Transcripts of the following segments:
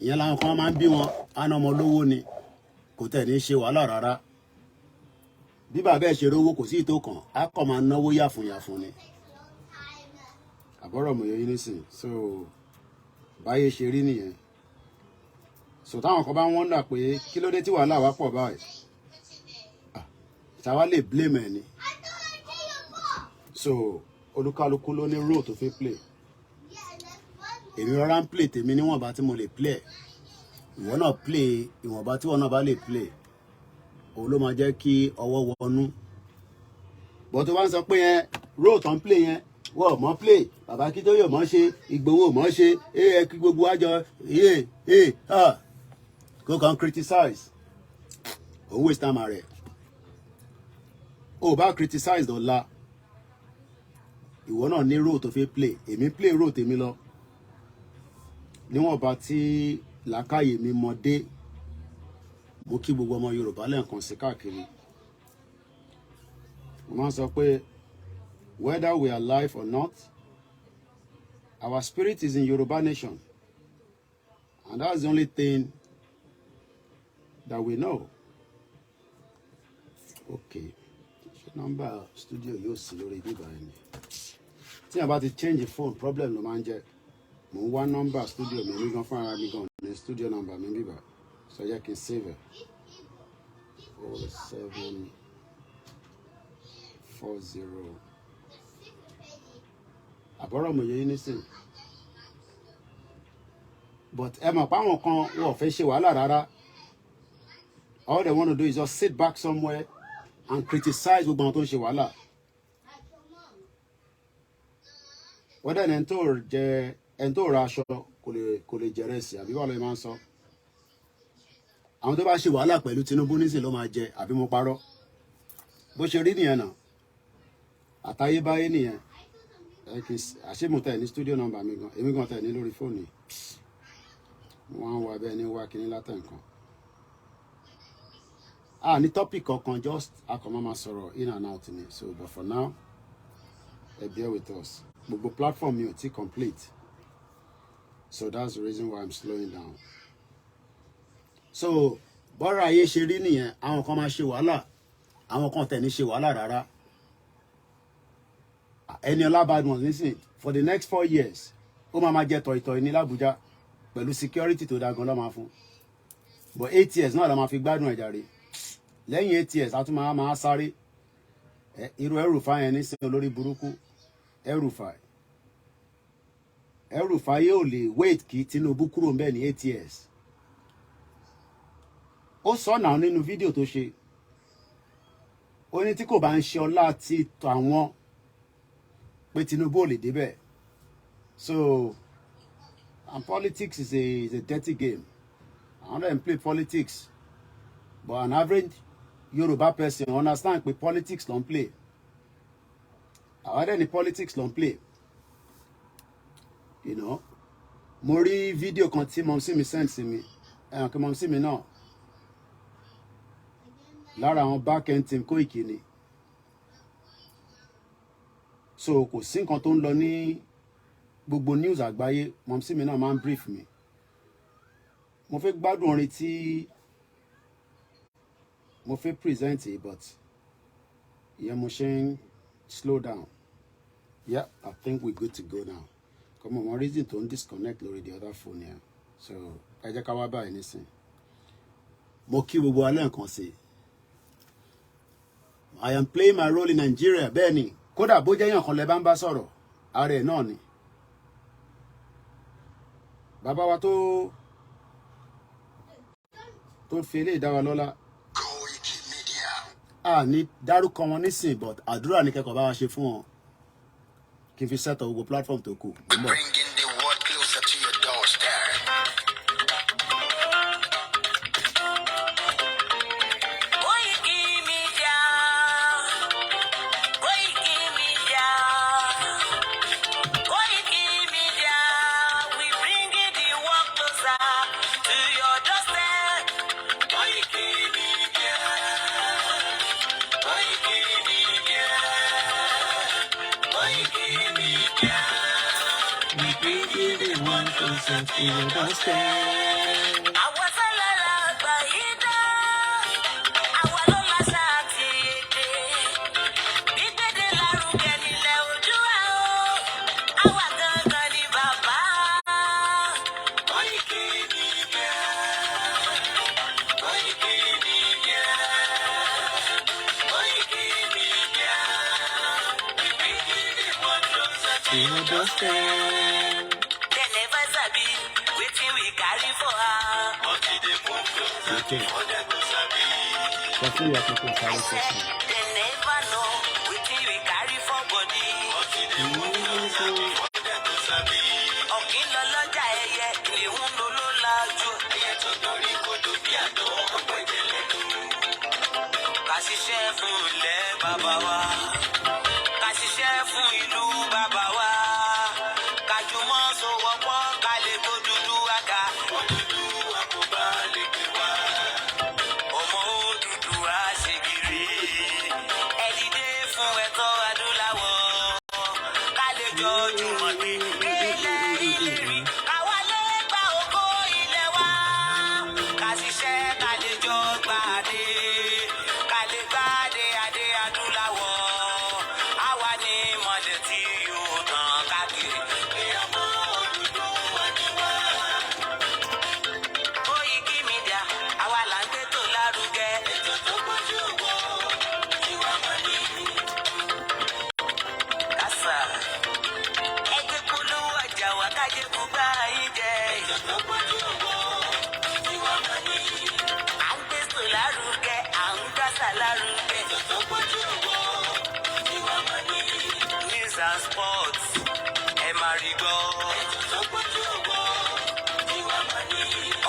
ìyẹn làwọn kan máa ń bí wọn àna ọmọ lówó ni kò tẹ̀ ní ṣe wàhálà rárá bí bàbá ẹ̀ ṣe rówó kò sí ìtò kan á kọ̀ máa náwó yàfùnyàfùn ni àbọ̀rọ̀ mọ̀ yẹn nísìn so báyé ṣe rí nìyẹn so táwọn kan bá ń wọ́ndà pé kí ló dé tí wàhálà wá pọ̀ báyìí ṣáwá lè blame ẹ̀ ni so olúkálukú ló ní role tó fi play èmi rọra ń play tèmi níwọ̀nba tí mo lè play ìwọ náà play ìwọ̀nba tí wọn náà bá lè play òun ló máa jẹ́ kí ọwọ́ wọnú bọ́ tó bá ń sọ pé yẹn role tó ń play yẹn wọ́n ò mọ̀ play bàbá kí tó yóò mọ̀ ṣe Ìgbòho mọ̀ ṣe kí gbogbo àjọ go can criticize òun waste time rẹ̀ ò bá criticize dọ̀la ìwọ náà ní role tó fi play èmi play role tèmi lọ níwọ̀nba tí làákàyè mi mọ dé mo kí gbogbo ọmọ Yorùbá lẹ́ẹ̀kan sí káàkiri mo máa ń sọ pé whether we are alive or not our spirit is in Yoruba nation and that's the only thing that we know. Okay number studio yóò sí lórí bíbá ẹni tí a bá ti change phone problem ló máa ń jẹ mo ń wá number studio mi gan fún ara mi gan ní studio number mi bíbá so yẹ kí n save ẹ 0740 àbọ̀rọ̀ mo yẹ yín nísìn but ẹ mọ̀ pé àwọn kan wọ́n ò fẹ́ ṣe wàhálà rárá all they want to do is just sit back somewhere and criticize gbogbo àwọn tó ń ṣe wàhálà wọ́n dẹ̀ ẹni tó ra aṣọ kò lè jẹrẹ sí àbí wàá lọ máa ń sọ àwọn tó bá ṣe wàhálà pẹ̀lú Tinubu nísìn ló máa jẹ àbí mo parọ́ bó ṣe rí nìyẹn náà àtayébáyé nìyẹn àṣemù tẹ̀ ní studio number mi gan èmi gan tẹ̀ ní lórí fóònù wọn á wà bẹ́ẹ̀ ní wá kíní látẹ̀ nǹkan ní topic kankan just akọ̀mọ́ máa sọ̀rọ̀ in and out ni so but for now bear with us gbogbo platform mi ò tí complete so that's the reason why I'm slowing down so bọ́rọ̀ ayé ṣe rí nìyẹn àwọn kan máa ṣe wàhálà àwọn kan tẹ̀ ní ṣe wàhálà rárá Eniola Badmus nísìn for the next 4 years ó máa jẹ tọ̀ìtọ̀ì ní l'Abuja pẹ̀lú security tó dágan ló máa fún but 8 years náà la máa fi gbádùn ẹ̀jà rè lẹ́yìn 8 years a tún máa sáré irú El-Rufai yẹn nísìn olórí burúkú El-Rufai yóò lè wait kí Tinubu kúrò ń bẹ̀ ní 8 years ó sọ náà nínú fídíò tó ṣe ó ní tí kò bá ń ṣe ọlá ti tàwọn pé Tinubu ò lè débẹ̀ so and politics is a dirty game I want to play politics but an average Yoruba person understand pé politics ló ń play àwọn ẹni politics ló ń play you know mo rí fídíò kan tí mọ̀mísí mi send sí mi ẹ̀hàn kí mọ̀mísí mi náà lára àwọn back end team Koiki ni so kò sí nǹkan tó ń lọ ní gbogbo news àgbáyé mọ̀mísí mi náà máa ń brief mi mo fẹ́ gbádùn orin tí mo fẹ́ present it but ìyẹn mo ṣe ń slow down yeah I think we're good to go now come on one reason to disconnect lórí the other phone here so ẹ jẹ́ ká wá báyìí nísìn mo kí gbogbo alẹ́ nǹkan sí I am playing my role in Nigeria bẹ́ẹ̀ ni kódà bó jẹ́ yàn kan lẹ bá ń bá sọ̀rọ̀ ààrẹ náà ni bàbá wa tó fi eléyìí dá wa lọ́lá ní dárúkọ wọn nísìn but àdúrà ní kẹ́kọ̀ọ́ bá wa ṣe fún wọn kí n fi sẹ́tọ̀ gbogbo platform tó kù. Bringing the world closer to your doorstep. KOIKIMEDIA, KOIKIMEDIA, KOIKIMEDIA, we bringing the world closer to your doorstep. KOIKIMEDIA, KOIKIMEDIA, KOIKIMEDIA. We bring you the one closer to your doorstep. doorstep. They never sabi wetin we carry for her. Okay. They never know wetin we carry for body. Ọ̀kín lọ lọ́jà ẹyẹ, ìléhùn ló ló lajú. Ẹyẹ tó dorí kodò bí àdó ọ̀pọ̀ ìdílé lò. Ká ṣiṣẹ́ fún ilẹ̀ bàbá wa. Ká ṣiṣẹ́ fún ìlú bàbá wa. Ká jùmọ̀ sowọ́pọ̀ ká lè kó dúdú àga. Òdúdú àkóbá lè gbé wá. Ọmọ òdúdú àṣegìrì. Ẹ dìde fún ẹ̀tọ́ adúláwọ̀. Ká lè jọ jùmọ̀ gbé ilẹ̀ ìlérí. Àwa lè gba ògo ilẹ̀ wa. Ká ṣiṣẹ́ ká lè jọ gbàdé. Ká lè gbàdé adé adúláwọ̀. Àwa ni ìmọ̀lẹ̀ tí yóò tàn káàkiri. Ọmọ òdúdú wà ní wá. KOIKIMEDIA, àwa là ń gbétò lárugẹ. Ètò tó gbójú wo ìwà mọ́ni. Kásá. Ẹgbẹ́ polówó ọjà wa kájé gbogbo ayé jẹ. Ètò tó gbójú wo ìwà mọ́ni. À ń gbétò lárugẹ, à ń gbàsà lárugẹ. Ètò tó gbójú wo ìwà mọ́ni. News and sports, ẹ máa rí gbọ́. Ètò tó gbójú wo ìwà mọ́ni.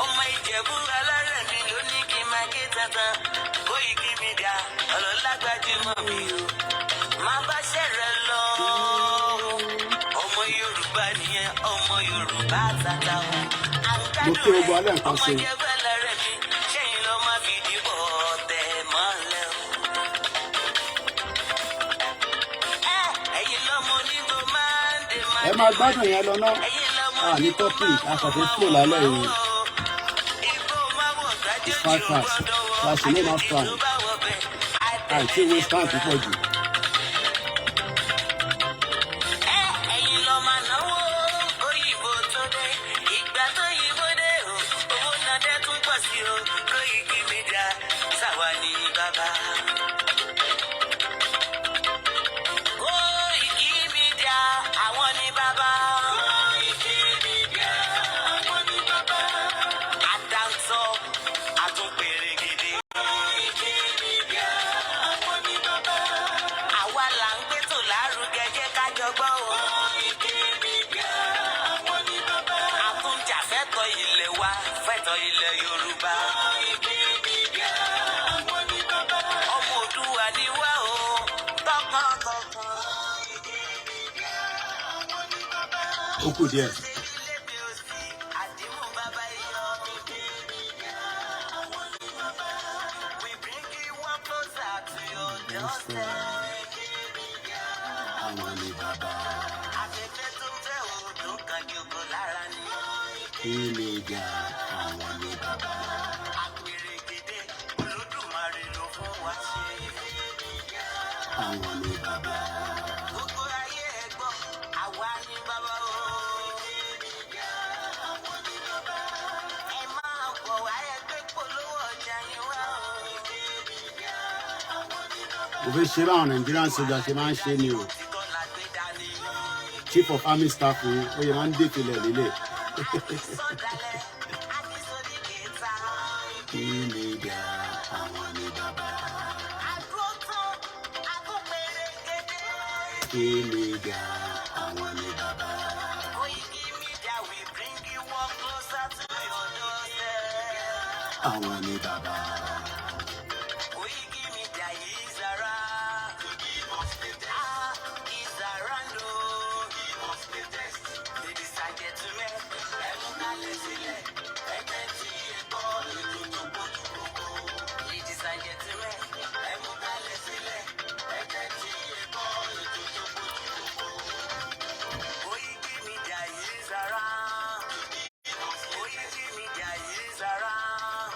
Ọmọ Ìjẹ̀bú alárẹ̀ mi ló ní kí n máa ké tantan. KOIKIMEDIA, ọ̀rọ̀ lágbájúmọ̀ mi o. Máa bá ṣẹ̀rẹ̀ lọ. Ọmọ Yorùbá nìyẹn, ọmọ Yorùbá tata o. Mo kí gbogbo alẹ́ nǹkan Ọmọ ṣe. Ìjẹ̀bú alárẹ̀ mi, ṣẹ́yìn lọ máa fi dìbò tẹ̀ mọ́lẹ̀ o. Ẹ̀yin lọ́mọ onígbò máa ń dè máa Ẹ máa gbádùn yẹn lọ ná. Ní topic akọ̀fẹ́ flow lálẹ́ yìí. It's 5 past. That's no enough time. Àìsí waste time púpọ̀ jù. Ẹ̀yin lọ máa náwó òyìnbó tó dé. Ìgbà tó yìnbó dé o, owó náà dẹ́ tún pọ̀ sí o. KOIKIMEDIA, ṣàwa ni bàbá. KOIKIMEDIA, àwọn ni bàbá. KOIKIMEDIA, àwọn ni bàbá. Àdáńtọ́, àtúnpèrè gidi. KOIKIMEDIA, àwọn ni bàbá. Àwa là ń gbétò lárugẹ, jẹ́ ká jọ gbọ́ o. KOIKIMEDIA, àwọn ni bàbá. Àtúnjà fẹ́tọ̀ ilẹ̀ wa, fẹ́tọ̀ ilẹ̀ Yorùbá. KOIKIMEDIA, àwọn ni bàbá. Ọmọ Òdùwà ni wá o, tọkàntọkàn. KOIKIMEDIA, àwọn ni bàbá. Ó kù díẹ̀. Ilé-ìgbé òsì, àdìmú bàbá iyọ̀. KOIKIMEDIA, àwọn ni bàbá. We bring you one closer to your doorstep. Àwọn ni bàbá. Afẹ́fẹ́ tó ń fẹ́ o tó kan jòkó lára ni. KOIKIMEDIA, àwọn ni bàbá. Àpèrègèdè Olódùmarè ló fún wa ṣe. Àwọn ni bàbá. Gbogbo ayé ẹ gbọ́, àwa ni bàbá o. Ẹ máa bọ̀ wá ẹgbẹ́ polówó ọjà yín wá o. Mo fi ṣe báwọn Nigerian soldiers ṣe máa ń ṣe ni o. Títọ́ la gbé dání. Chief of army staff yìí ó yẹ máa ń dé ìpìlẹ̀ lílé. Sọ̀dálẹ̀, àti sódì kẹta. KOIKIMEDIA, àwọn ni bàbá. Àdúró tán, àtúnpèrègèdè. KOIKIMEDIA, àwọn ni bàbá. KOIKIMEDIA, we bring you one closer to your doorstep. Àwọn ni bàbá. KOIKIMEDIA is around. Is around, oh. Ladies and gentlemen, ẹ mú kálẹ̀ sílẹ̀. Ẹgbẹ́ tí ẹ gbọ́ ètò tó gbójú gbogbo. Ladies and gentlemen, ẹ mú kálẹ̀ sílẹ̀. Ẹgbẹ́ tí ẹ gbọ́ ètò tó gbójú gbogbo. KOIKIMEDIA is around. KOIKIMEDIA is around.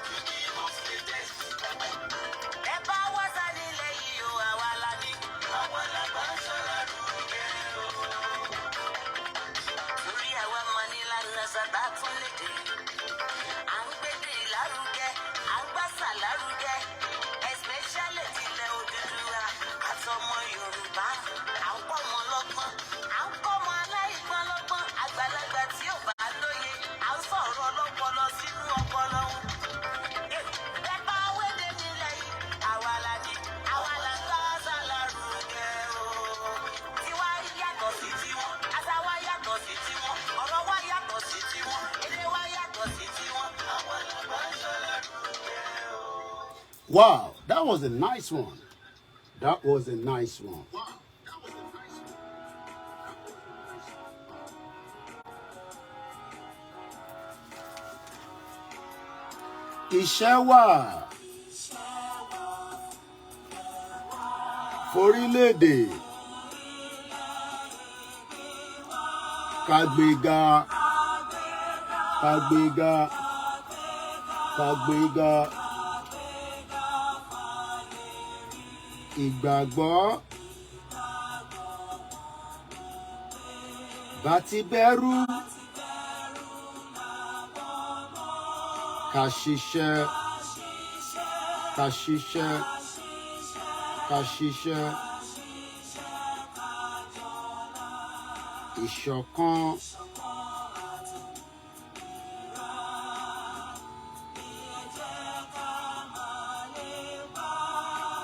Ẹ bá wá sá nílẹ̀ yìí o, àwa la ní. Àwa la bá sọ̀rọ̀ lóge o. Torí àwa máa ní lánàá sábà tún lédè. À ń gbédè lárugẹ, à ń gbàsà lárugẹ. Especially tilẹ̀ Odùduwà àtọmọ Yorùbá. À ń kọ́ wọn lọ́gbọ́n, à ń kọ́ wọn aláìlẹ̀. Wow, that was a nice one. That was a nice one. Iṣẹ́ wà forílẹ̀-èdè kàgbéga kàgbéga kàgbéga ìgbàgbọ́ bá ti bẹ̀rù ká ṣiṣẹ́ ká ṣiṣẹ́ ká ṣiṣẹ́ ìṣọ̀kan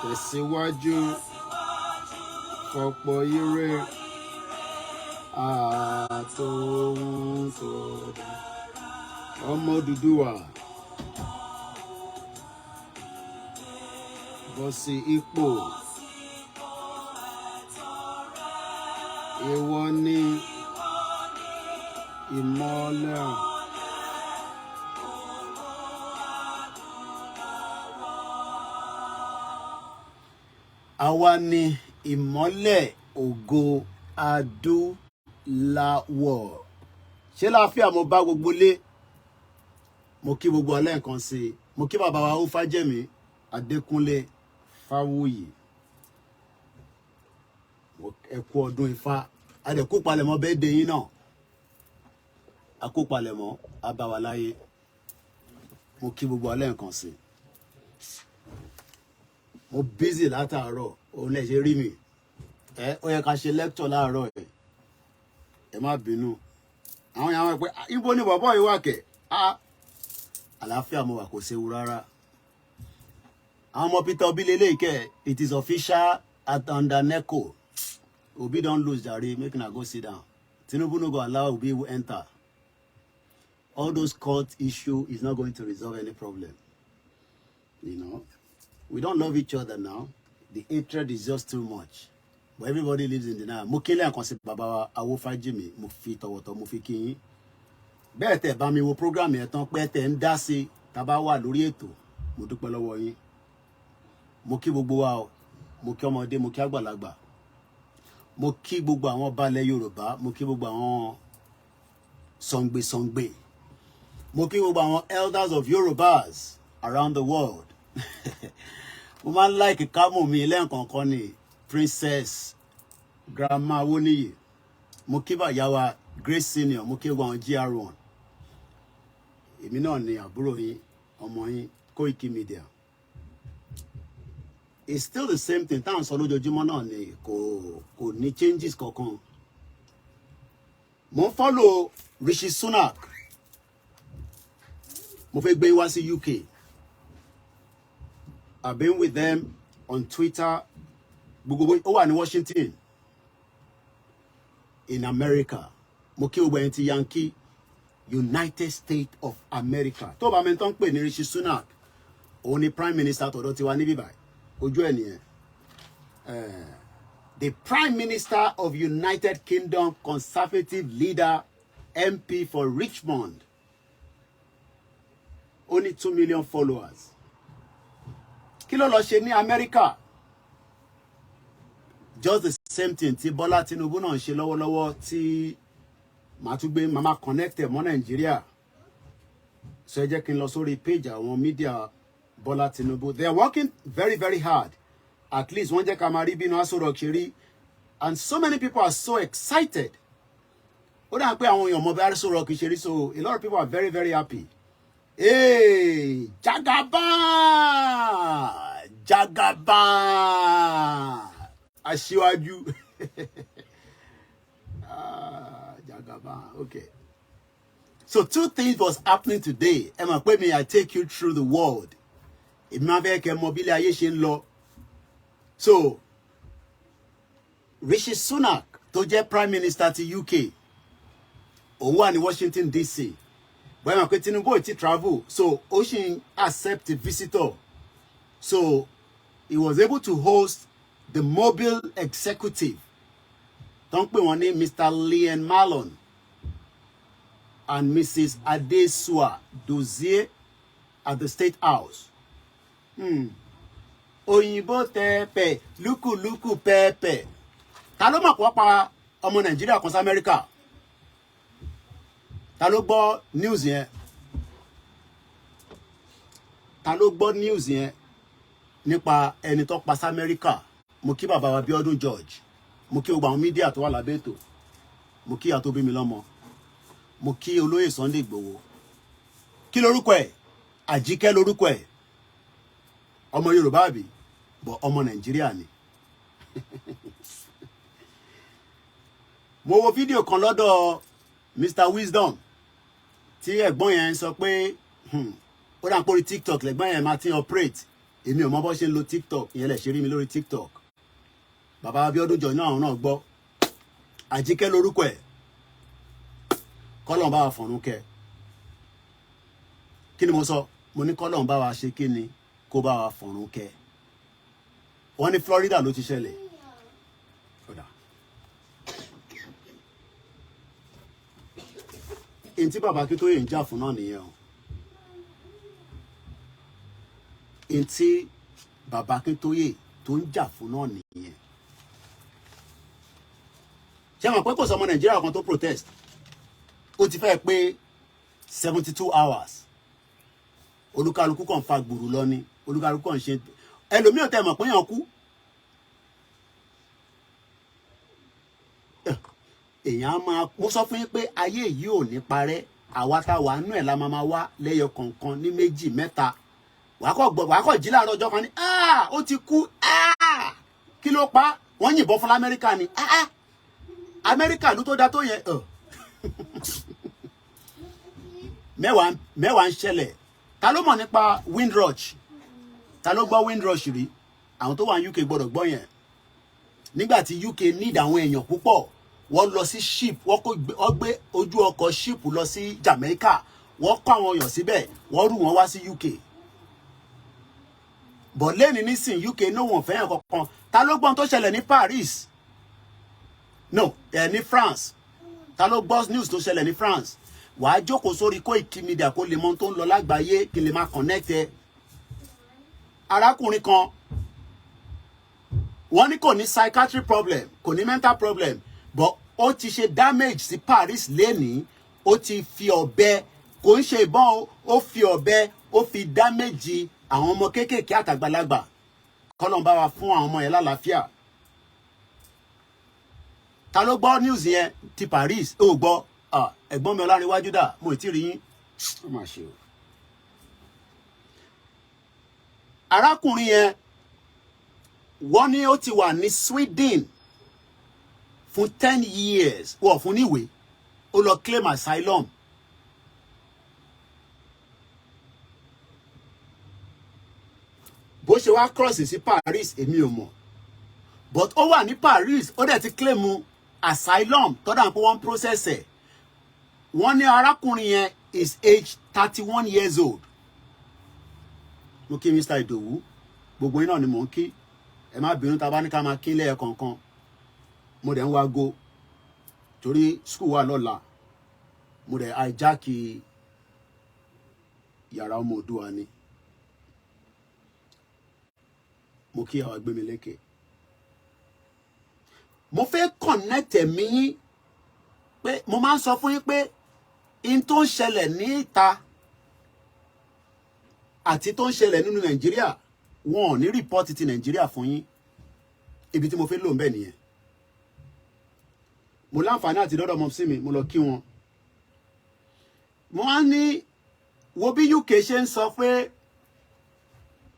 tẹ̀síwájú fọ̀pọ̀ ire àtòhun tó dá ọmọ Odùduwà bọ́ sí ipò ìwọ ni ìmọ́lẹ̀ àwa ni ìmọ́lẹ̀ ògo adúláwọ̀. Ṣé láàfíà mo bá gbogbo lé? Mo kí gbogbo alẹ́ nǹkan sí i. Mo kí bàbá wa ó Fájẹ́mi Adékúnlé Fáwòyì. Ẹ kú ọdún Ifá. A dẹ̀ kó palẹ̀mọ́ birthday yín náà. A kó palẹ̀mọ́ a bá wa láyé. Mo kí gbogbo alẹ́ nǹkan sí i. Mo busy látàárọ̀ òun lè ṣe rí mi. Ó yẹ ká ṣe lecture láàárọ̀ ẹ̀. Ẹ má bínú. Àwọn èèyàn wọ́n pé ibo ni bọ̀bọ́ yìí wà kẹ̀? Àlàáfíà mo wà kò séwu rárá. Àwọn ọmọ Peter Obi lélẹ́yìí kẹ̀, it is official at under NECO. Obi don lose jare, make una go sit down. Tinubu no go allow Obi to enter. All those court issue is not going to resolve any problem. You know, we don't love each other now. The hatred is just too much. But everybody lives in denial. Mo kílẹ̀ nǹkan sí bàbá wa Awo Fájẹ́mi, mo fi tọ̀wọ̀tọ̀ mo fi kí yín. Bẹ́ẹ̀ tẹ́ bá mi wo program yẹn tán pé tẹ́ ń dá sí tá bá wà lórí ètò. Mo dúpẹ́ lọ́wọ́ yín. Mo kí gbogbo wa o. Mo kí ọmọdé, mo kí àgbàlagbà. Mo kí gbogbo àwọn balẹ̀ Yorùbá, mo kí gbogbo àwọn sọ̀ǹgbè. Mo kí gbogbo àwọn elders of Yorubas around the world. Mo máa ń like kámò mi lẹ́ẹ̀kọ̀ọ̀kan ni Princess Grandma Woniyi. Mo kí bàyá wa Grace Senior, mo kí gbogbo àwọn GR1. Èmi náà ni àbúrò yín, ọmọ yín, KOIKIMEDIA. It's still the same thing. Táwọn sọ lójoojúmọ́ náà ni kò ní changes kankan. Mo ń follow Rishi Sunak. Mo fẹ́ gbé wá sí UK. I've been with them on Twitter. Gbogbo ó wà ní Washington in America. Mo kí gbogbo ẹni tí Yankee United States of America. Tó bá mi tán pè ní Rishi Sunak. Òun ni Prime Minister tọ̀dọ̀ tiwa níbí báyìí. Ojú ẹ̀ nìyẹn. The Prime Minister of United Kingdom, Conservative leader, MP for Richmond. Only 2 million followers. Kí ló lọ ṣe ní America? Just the same thing tí Bọ́lá Tinubu náà ṣe lọ́wọ́lọ́wọ́ tí màá tún gbé màmá connect mọ́ Nàìjíríà. So ẹ jẹ́ kí n lọ sórí page àwọn media Bọ́lá Tinubu. They are working very, very hard. At least wọ́n jẹ́ ká máa rí bínú Aso Rock ṣe rí. And so many people are so excited. Ó dà pé àwọn èèyàn mọ̀ bí Aso Rock ṣe rí, so a lot of people are very, very happy. Hey, Jagaba, Aṣíwájú. Jagaba, okay. So 2 things was happening today. Ẹ mọ̀ pé I take you through the world. Èmi máa fẹ́ kẹ́ mọ̀ bí ilé ayé ṣe ń lọ. So, Rishi Sunak, tó jẹ́ Prime Minister ti UK, òun wà ní Washington DC. Bọ́ẹ̀ mọ̀ pé Tinubu ò ti travel, so ó ṣì ń accept visitor. So he was able to host the mobile executive. Don't pè wọ́n ní Mr. Leon Malone and Mrs. Adesua Dozie at the State House. Òyìnbó tẹ́pẹ̀ lúkúlúkú pẹ́pẹ́. Ta ló mọ̀ pé wọ́n pa ọmọ Nàìjíríà kan sí Amẹ́ríkà? Ta ló gbọ́ news yẹn? Ta ló gbọ́ news yẹn nípa ẹni tó pa sí Amẹ́ríkà? Mo kí bàbá wa Bíọ́dún George. Mo kí gbogbo àwọn mídíà tó wà lábẹ́ ètò. Mo kí ìyá tó bí mi lọ́mọ. Mo kí olóyè Sunday Igboho. Kí lorúkọ ẹ̀? Àjíkẹ́ lorúkọ ẹ̀. Ọmọ Yorùbá àbí? Bọ̀ ọmọ Nàìjíríà ni. Mo wo fídíò kan lọ́dọ̀ Mr. Wisdom tí ẹ̀gbọ́n yẹn sọ pé ó dà ń pórí TikTok lẹ́gbọ́n yẹn máa ti operate. Èmi ò mọ bó ṣe ń lo TikTok, ìyẹn lè ṣe rí mi lórí TikTok. Bàbá Abíọ́dún jọ náà gbọ́. Àjíkẹ́ lorúkọ ẹ̀. Kọ́lọ́n bá wa fọ̀run kẹ́. Kí ni mo sọ? Mo ní kọ́lọ́n bá wa ṣe kí ni kó bá wa fọ̀run kẹ́. Wọ́n ní Florida ló ti ṣẹlẹ̀. Èyí tí bàbá Akíntóyè ń jà fún náà nìyẹn o. Èyí tí bàbá Akíntóyè tó ń jà fún náà nìyẹn. Ṣé mọ̀ pé kò sọmọ Nàìjíríà kan tó protest? Ó ti fẹ́ pé 72 hours. Olúkálukú kàn fa gbùrù lọ ni. Olúkálukú kàn ṣe ẹlòmíràn tẹ́ mọ̀ pé yàn kú. Èèyàn máa mo sọ fún yín pé ayé yìí ò ní parẹ́. Àwa tá wà nú ẹ̀ la máa wá lẹ́yọ kọ̀ọ̀kan ní méjì mẹ́ta. Wàá kọ̀ jí láàárọ̀ ọjọ́ kan ní ó ti kú. Kí ló pa? Wọ́n yìnbọn fún l'Amẹ́ríkà ni. Amẹ́ríkà ló tó dá tó yẹn. Mẹ́wàá ń ṣẹlẹ̀. Ta ló mọ̀ nípa Windrush? Ta ló gbọ́ Windrush rí? Àwọn tó wà ní UK gbọ́dọ̀ gbọ́ yẹn. Nígbà tí UK need àwọn èèyàn púpọ̀, wọ́n lọ sí ship, wọ́n gbé ojú ọkọ̀ ship lọ sí Jamaica, wọ́n kó àwọn èèyàn síbẹ̀, wọ́n rù wọ́n wá sí UK. Bọ̀ lẹ́ni nísìn UK náà wọ́n fẹ́yàn kankan. Ta ló gbọ́n tó ṣẹlẹ̀ ní Paris? No, ní France. Ta ló gbọ́ news tó ṣẹlẹ̀ ní France? Wàá jókòó sórí KOIKIMEDIA kó lè mọ tó ń lọ lágbàáyé kí lè máa connect ẹ. Arákùnrin kan wọ́n ní kò ní psychiatric problem, kò ní mental problem, but ó ti ṣe damage sí Paris lẹ́nìí. Ó ti fi ọ̀bẹ, kò ń ṣe ìbọn, ó fi ọ̀bẹ, ó fi damage àwọn ọmọ kéékèèké àtàgbàlagbà. Kọ́lọ́n bá wa fún àwọn ọmọ yẹn lálàáfíà. Ta ló gbọ́ news yẹn ti Paris? Ó gbọ́. Ẹ̀gbọ́n mi Ọlárìnwájú dà, mo ì tí rí yín. Ó mà ṣe o. Arákùnrin yẹn wọ́n ní ó ti wà ní Sweden fún 10 years. Wọ́n fún níwèé. Ó lọ claim asylum. Bó ṣe wá cross sí Paris èmi ò mọ̀. But ó wà ní Paris, ó dẹ̀ ti claim asylum tọ́dà pé wọ́n process ẹ̀. Wọ́n ní arákùnrin yẹn is age 31 years old. Mo kí Mr. Ìdòwú, gbogbo yín náà ni mò ń kí. Ẹ má bínú tá bá ní ká máa kí lẹ́ẹ̀ kọ̀ọ̀kan. Mo dẹ̀ ń wá go torí school wà lọ́la. Mo dẹ̀ hijack yàrá ọmọ Oòduà ni. Mo kí àwọn ẹgbẹ́ mi lékè. Mo fẹ́ connect ẹ̀mí yín pé mo máa ń sọ fún yín pé in tó ń ṣẹlẹ̀ ní ìta àti tó ń ṣẹlẹ̀ nínú Nàìjíríà, wọn ò ní report ti Nàìjíríà fún yín. Ibi tí mo fẹ́ lò ń bẹ̀ nìyẹn. Mo láǹfààní àti dọ́dọ̀ mọ̀ sí mi, mo lọ kí wọn. Mo wá ní wo bí UK ṣe ń sọ pé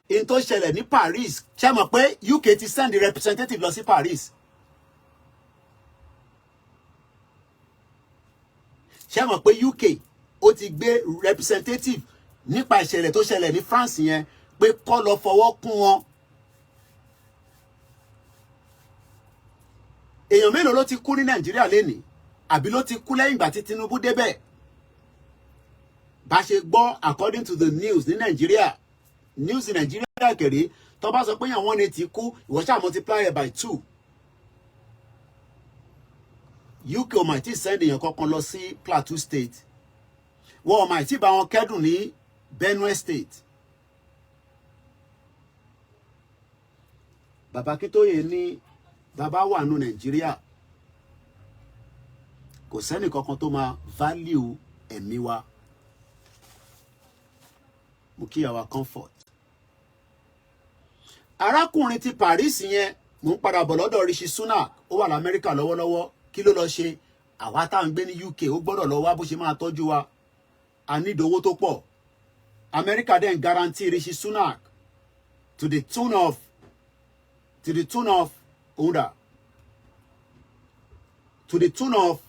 in tó ṣẹlẹ̀ ní Paris, ṣé mọ̀ pé UK ti send the representative lọ sí Paris. Ṣé mọ̀ pé UK ó ti gbé representative nípa ìṣẹ̀lẹ̀ tó ṣẹlẹ̀ ní France yẹn pé kó lọ fọwọ́ kún wọn. Èèyàn mélòó ló ti kú ní Nàìjíríà lénìí? Àbí ló ti kú lẹ́yìn ìgbà tí Tinubu débẹ̀? Bá ṣe gbọ́ according to the news ní Nàìjíríà, news in Nàìjíríà kéré tó bá sọ pé yàn 180 kú ìwọ ṣáà multiply it by 2. UK ò mà tí send èèyàn kankan lọ sí Plateau State, wọ́n ò mà tí bá wọn kẹ́dùn ní Benue State. Bàbá Akíntóyè ní bàbá wà nù Nàìjíríà kò sẹ́nì kankan tó máa value ẹ̀mí wa. Mo kí àwa comfort. Arákùnrin ti Paris yẹn mo ń padà bọ̀ lọ́dọ̀ Rishi Sunak, ó wà l'Amẹ́ríkà lọ́wọ́lọ́wọ́. Kí ló lọ ṣe? Àwa tá ń gbé ní UK ó gbọ́dọ̀ lọ wá bó ṣe máa tọ́jú wa. A ní ìdówó tó pọ̀. America then guarantee Rishi Sunak to the tune of Oda. To the tune of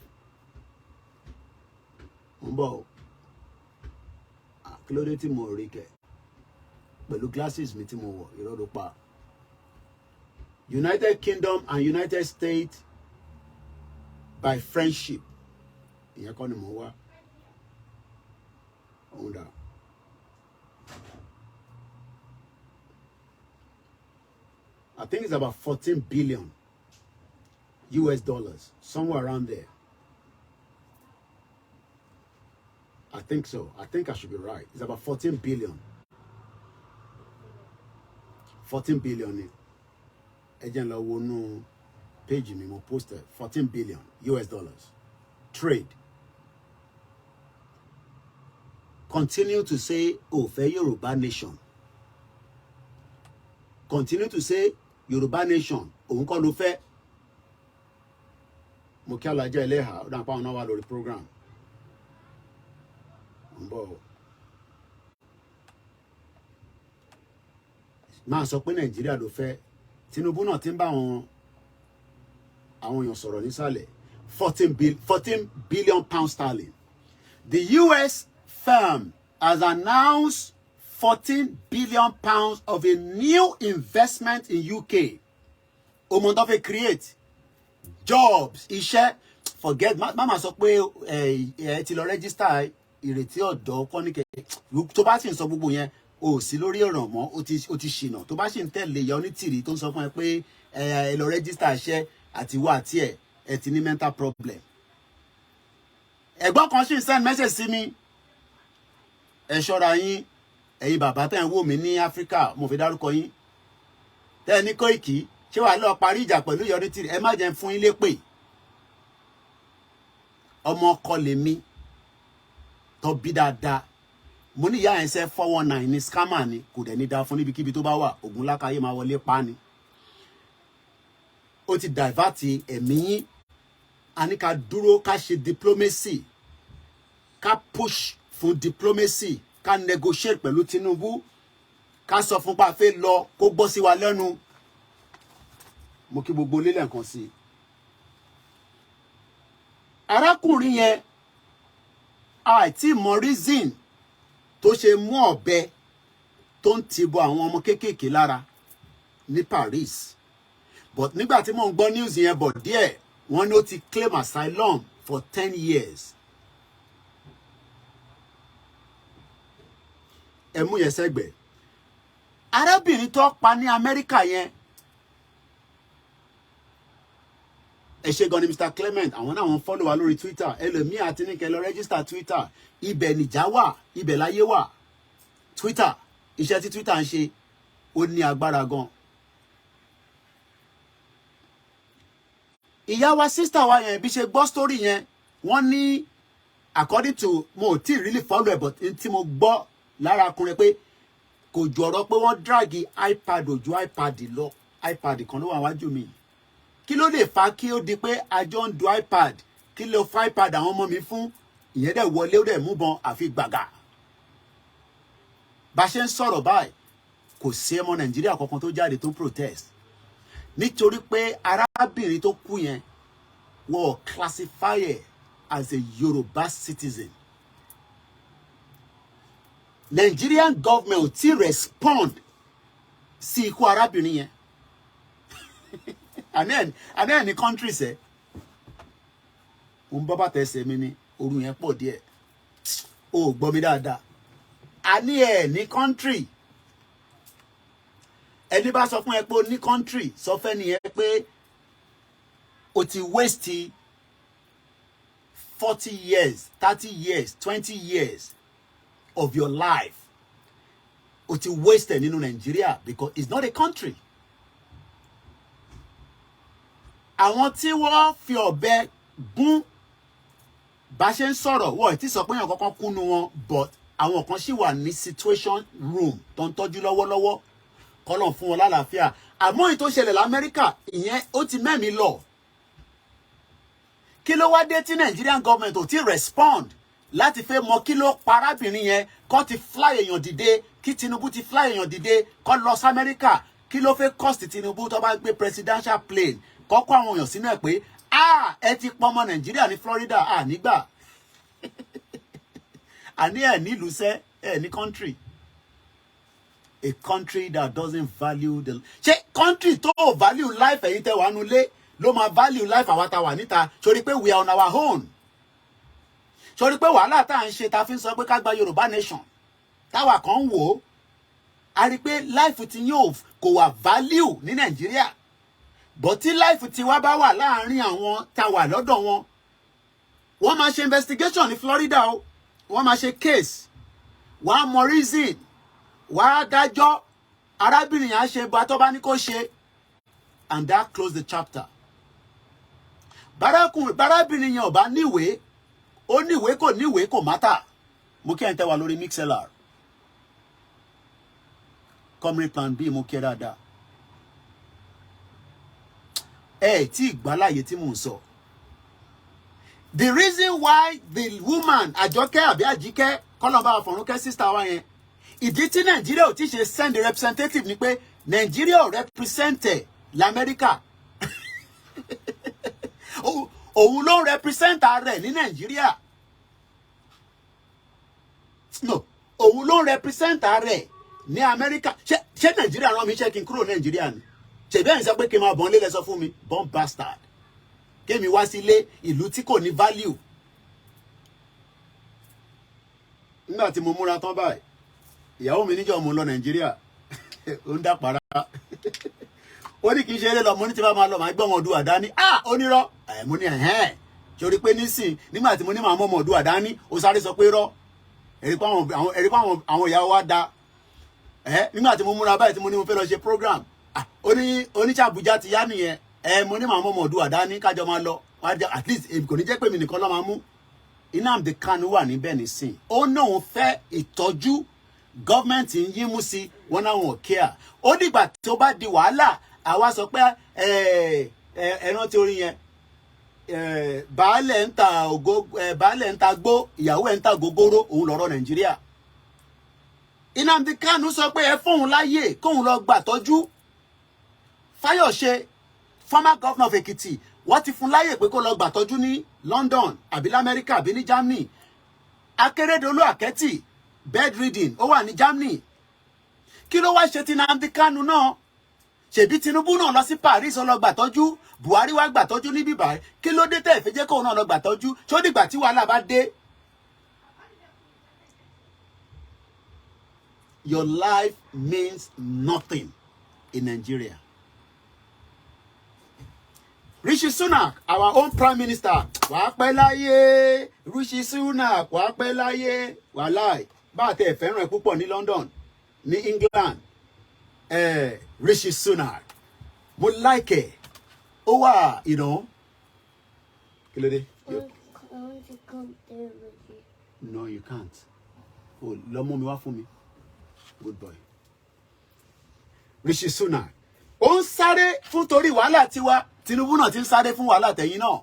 Mbo. Kí ló dé tí mo rí kẹ̀? Pẹ̀lú glasses mi tí mo wọ̀ irọ́ ló pa. United Kingdom and United States by friendship. Ìyẹn kọ́ ni mo wá. Oda. I think it's about 14 billion US dollars, somewhere around there. I think so. I think I should be right. It's about 14 billion. 14 billion. Agent la wonu page me mo posted 14 billion US dollars. Trade. Continue to say, oh, for Yoruba nation. Continue to say, Yoruba nation. Òun kọ́ ló fẹ́. Mo kí Alájà Ẹlẹ́hà, ó dà pa ọ̀nà wa lórí program. Mbo. Máa sọ pé Nàìjíríà ló fẹ́. Tinubu náà ti ń bá àwọn èèyàn sọ̀rọ̀ nísàlẹ̀. 14 billion pounds sterling. The US firm has announced 14 billion pounds of a new investment in UK. Omondofe create jobs, iṣẹ́. Forget, mama sọ pé ti lọ register ìrètí ọ̀dọ́ kọ́nìkẹ́. Tó bá sì ń sọ gbogbo yẹn, o sí lórí ọ̀ràn mọ́, o ti ṣìnà. Tó bá sì ń tẹ̀lé ìyá onítìrí tó ń sọ fún ẹ pé ẹ lọ register iṣẹ́ àti wá àti ẹ ti ní mental problem. Ẹ̀gbọ́n kan sì ń send message sí mi. Ẹ ṣọ́ra yín, ẹ̀yin bàbá tẹ́ ń wò mí ní Áfíríkà, mo fi dárúkọ yín. Tẹ́ ní Kóìkì, ṣé wàá lọ parí ìjà pẹ̀lú ìyá onítìrí? Ẹ má jẹ́ fún yín lépè. Ọmọ ọkọ lèmi tó bí dáadáa. Mo ní ìyá yẹn ṣe 419 ní scammer ni, kò dẹ̀ ní dá fún níbikíbi tó bá wà, ògùn lákàyè máa wọlé pa ni. Ó ti divert ẹ̀mí yín. A ní ká dúró ká ṣe diplomacy, ká push fún diplomacy, ká negotiate pẹ̀lú Tinubu, ká sọ fún pa fẹ́ lọ kó gbọ́ sí wa lẹ́nu. Mo kí gbogbo lélẹ̀ nǹkan sí. Arákùnrin yẹn àìtí mọ reason tó ṣe mú ọ̀bẹ tó ń tibọ àwọn ọmọ kéékèèké lára ní Paris. But nígbà tí mo ń gbọ́ news yẹn bọ̀ díẹ̀, wọ́n ní ó ti claim asylum for 10 years. Ẹ mú yẹn sẹ́gbẹ̀ẹ́. Arábìnrin tó pa ní Amẹ́ríkà yẹn, ẹ ṣé gan ni Mr. Clement, àwọn náà wọ́n follow wa lórí Twitter. Ẹlòmíì àti ní kẹ́ lọ register Twitter. Ibẹ̀ nìjà wà, ibẹ̀ láyé wà. Twitter, iṣẹ́ tí Twitter ń ṣe ó ní agbára gan. Ìyá wa sister wa yẹn bí ṣe gbọ́ story yẹn, wọ́n ní according to mo ti really follow it, but tí mo gbọ́ lára ọkùnrin pé kò jọ̀rọ̀ pé wọ́n drag iPad ojú iPad lọ. iPad kan ló wà wájú mi. Kí ló lè fa kí ó di pé a jọ ń do iPad? Kí ló fa iPad àwọn ọmọ mi fún? Ìyẹn dẹ̀ wọlé ó dẹ̀ mú bọn àfi gbàgà. Bá ṣe ń sọ̀rọ̀ báyìí, kò sí ọmọ Nàìjíríà kankan tó jáde tó protest. Nítorí pé arábìnrin tó kú yẹn wọ́n classify ẹ̀ as a Yoruba citizen. Nigerian government ò tí respond sí ikú arábìnrin yẹn. And then ní countries ẹ̀. Mo ń bọ́ bàtà ẹsẹ̀ mi ní orun yẹn pọ̀ díẹ̀. O gbọ́ mi dáadáa. A ní ẹ̀ ní country. ẹni bá sọ fún ẹ pé o ní country sọ fẹ́ nìyẹn pé o ti waste 40 years 30 years 20 years of your life o ti waste nínú Nigeria because it's not a country. Àwọn tí wọ́n fi ọ̀bẹ gún bá ṣe ń sọ̀rọ̀ wọ́n ti sọ pé èèyàn kankan kúnnu wọn but àwọn kan ṣì wà ní situation room tó ń tọ́jú lọ́wọ́lọ́wọ́ kọ́lọ̀ fún wọn lálàáfíà àmọ́ èyí tó ṣẹlẹ̀ lamẹ́ríkà ìyẹn ó ti mẹ́mìí lọ. Kí ló wá dé tí Nigerian government ò ti respond láti fẹ́ mọ kí ló pa arábìnrin yẹn kó ti fly èèyàn dìde kí Tinubu ti fly èèyàn dìde kó lọ sí Amẹ́ríkà kí ló fẹ́ cost Tinubu tó bá gbé presidential plane kó kó àwọn èèyàn sínú ẹ̀ pé ẹ ti pọ̀ ọmọ Nàìjíríà ní Florida nígbà àní ẹ̀ nílùú sẹ́ ẹ̀ ní country. A country that doesn't value the country tó value life ẹ̀yin tẹ́ wà nulẹ̀ ló máa value life àwa tá wà níta sórí pé we are on our own sórí pé wàhálà tá à ń ṣe ta fi ń sọ pé ká gba Yorùbá nation táwa kan ń wò ó a rí pé life ti yóò kò wà value ní Nàìjíríà but tí life ti wá bá wà láàárín àwọn tá wà lọ́dọ̀ wọn wọ́n máa ṣe investigation ní Florida o wọ́n máa ṣe case wọ́n á mọ reason wọ́n á dájọ́ arábìnrin yẹn á ṣe bá tó bá ní kó ṣe and that close the chapter. Bárábìnrin yẹn ò bá níwèé ó níwèé kò mátà mo kí ẹ̀ ń tẹ́ wa lórí MixLR Comrade Plan B mo kí ẹ dáadáa tí ìgbàláyé tí mò ń sọ. The reason why the woman Àjọkẹ́ àbí Àjíkẹ́ kọ́lọ́mbà Fọ̀rúnkẹ́ sister wa yẹn ìdí tí Nàìjíríà ò ti ṣe send a representative ni pé Nàìjíríà ò represent l'Amẹ́ríkà òun ló ń represent rẹ̀ ní Nàìjíríà no òun ló ń represent rẹ̀ ní Amẹ́ríkà ṣé Nàìjíríà rán mi ṣé kí n kúrò Nàìjíríà ni ṣèbí ẹ̀yin sọ pé kí n máa bọ́n lé lẹ́sọ fún mi born bastard kémi wá sílé ìlú tí kò ní value. Nígbà tí mo múra tán báyìí ìyàwó mi níjọ́ mo lọ Nàìjíríà ó ń dàpàrà ó ní kì í ṣe eré lọ mo ní tí bá máa lọ máa gbọ́ wọn ọdún àdáni onírọ́ mo ní torí pé nísìn nígbà tí mo ní màá mọ́ ọmọ ọdún àdáni ó sáré sọ pé rọ́ ẹ̀rí pé àwọn ìyàwó wa da nígbà tí mo múra báyìí tí mo ní mo fẹ́ lọ ṣe program oníṣàbùjá ti yá nìyẹn mo ní màá mọ́ ọmọ ọdún àdáni kájọ máa lọ at least kò ní jẹ́ pé mi nìkan lọ́ máa mú. Nnamdi Kanu wà níbẹ̀ nísìn ó náà fẹ́ ìtọ́jú gọ́ọ̀mẹ̀ntì ń yín mú sí wọn náà wọn kíá ó dìgbà tó bá di wàhálà àwa sọ pé ẹran tí orin yẹn baálẹ̀ ń ta gbó ìyàwó ẹ̀ ń ta gogoro òun lọ́rọ̀ Nàìjíríà. Nnamdi Kanu sọ pé ẹ fóun láyè kóun lọ gbàtọ́jú Fáyọ̀ṣe former governor of Ekiti wọ́n ti fún láyè pé kó lọ gbàtọ́jú ní London àbí l'Amẹ́ríkà àbí ní Germany. Akérédolú Àkẹ́tì bedridden ó wà ní Germany. Kí ló wá ṣe ti Nnamdi Kanu náà ṣèbí Tinubu náà lọ sí Paris ó lọ gbàtọ́jú Buhari wá gbàtọ́jú ní bíbá kí ló dé tẹ́ fi jẹ́ kóun náà lọ gbàtọ́jú ṣó dìgbà tí wàhálà bá dé. Your life means nothing in Nigeria. Rishi Sunak, our own prime minister, wàá pẹ́ láyé. Rishi Sunak, wàá pẹ́ láyé. Wàláì, bá a tẹ̀ fẹ́ràn ẹ̀ púpọ̀ ní London, ní England. Rishi Sunak, mo like ẹ̀. Ó wà, you know. Kí ló dé? I want to come there with you. No, you can't. Oh, lọ mú mi wá fún mi. Good boy. Rishi Sunak, ó ń sáré fún torí wàhálà tiwa. Tinubu náà ti ń sáré fún wàhálà tẹ̀yìn náà.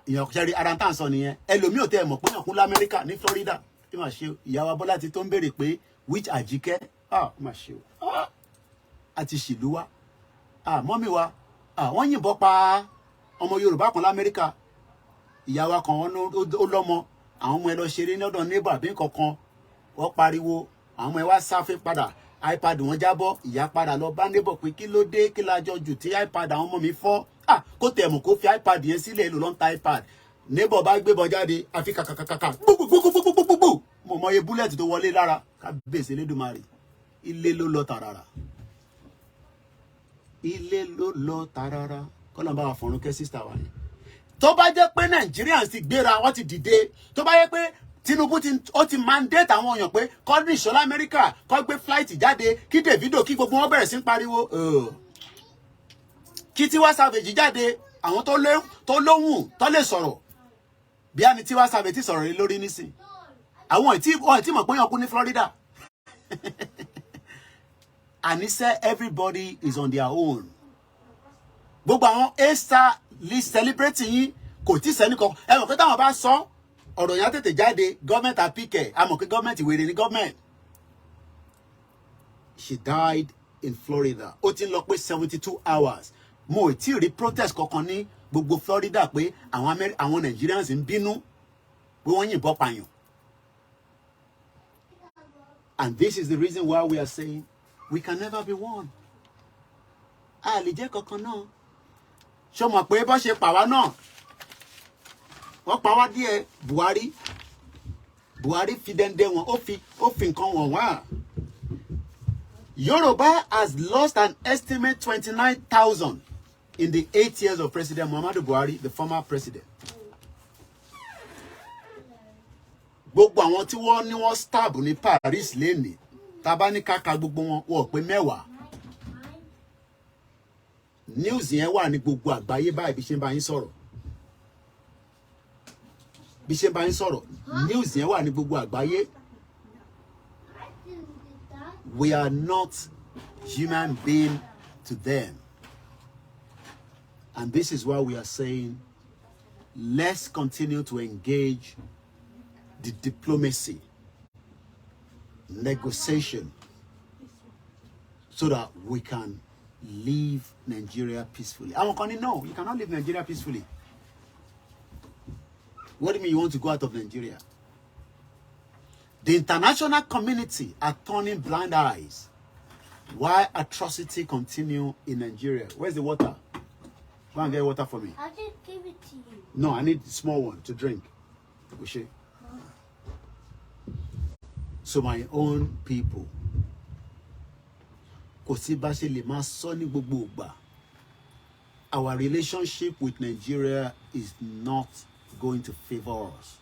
Ìyàn ṣẹ́rí ara tá à ń sọ nìyẹn. Ẹlòmíì ò tẹ́ ẹ̀ mọ̀ pé yànkún l'Amẹ́ríkà ní Florida. Kí máa ṣe ìyàwó Bọ́lá ti tó ń béèrè pé which Àjíkẹ́? Máa ṣe o. Àti ṣìlú wa. Mọ́mí wa. Wọ́n yìnbọn pa ọmọ Yorùbá kan l'Amẹ́ríkà. Ìyá wa kan ó lọ́mọ. Àwọn ọmọ ẹ lọ ṣeré lọ́dọ̀ neighbor àbí nǹkankan. Wọ́n pariwo. Àwọn ọmọ ẹ wá sáfẹ́ padà. iPad wọn jábọ́ ìyá padà lọ bá neighbor pé kí ló dé kí la jọ jù tí iPad àwọn ọmọ mi fọ́ kó tẹ̀ mọ̀ kó fi iPad yẹn sílẹ̀ èlò ló ń ta iPad neighbor bá gbébọn jáde àfi kàkàkàkàkà gbogbogbogbogbogbogbò mo mọ iye búlẹ̀tì tó wọlé lára kábíyèsí Elédùmarè ilé ló lọ tààràrà ilé ló lọ tarara kọ́lọ́n bá wa fọ̀run kẹ́ sísítà wa yẹn. Tó bá jẹ́ pé Nigerians ti gbéra wọ́n ti dìde, tó bá jẹ́ pé Tinubu ti mandate àwọn èèyàn pé kó ní ìṣọ́lá Amẹ́ríkà kó gbé flight jáde kí Davido kí gbogbo wọn bẹ̀rẹ̀ sí ń pariwo kí Tiwa Savage jáde àwọn tó lóhùn tó lè sọ̀rọ̀ bí a ní Tiwa Savage ti sọ̀rọ̀ lórí nísìn àwọn ìtí mọ̀ pé yàn kú ní Florida. Àníṣe everybody is on their own. Gbogbo àwọn A-star list celebrating yín kò tí sẹ́ni kan ẹ mọ̀ pé táwọn bá sọ ọ̀rọ̀ yẹn tètè jáde gọ́ọ̀mẹ̀ntì àpíkẹ̀ a mọ̀ pé gọ́ọ̀mẹ̀ntì wèrè ní gọ́ọ̀mẹ̀ntì. She died in Florida. Ó ti ń lọ pé 72 hours. Mo ò tí ì rí protest kankan ní gbogbo Florida pé àwọn Nigerians ń bínú pé wọ́n yìnbọn pààyàn. And this is the reason why we are saying we can never be one. A lè jẹ́ kankan náà. Ṣé o mọ̀ pé bó ṣe pa wá náà? Wọ́n pa wá díẹ̀ Buhari fi dẹ́ndẹ́ wọn, ó fi nǹkan wọ̀n wá. Yoruba has lost an estimate 29,000 in the 8 years of President Muhammadu Buhari, the former president. Gbogbo àwọn tí wọ́n ní wọ́n stab ní Paris lẹ́nìí, tá bá ní ká ka gbogbo wọn, wọ́n pé 10. News yẹn wà ní gbogbo àgbáyé báyìí bí ṣe ń bá yín sọ̀rọ̀. Bí ṣe ń bá yín sọ̀rọ̀, news yẹn wà ní gbogbo àgbáyé. We are not human beings to them. And this is why we are saying, let's continue to engage the diplomacy, negotiation, so that we can leave Nigeria peacefully. I'm going to no, you cannot leave Nigeria peacefully. What do you mean you want to go out of Nigeria? The international community are turning blind eyes. Why atrocity continue in Nigeria? Where's the water? Go and get water for me. I just give it to you. No, I need a small one to drink. Ushe. So my own people. Our relationship with Nigeria is not going to favor us.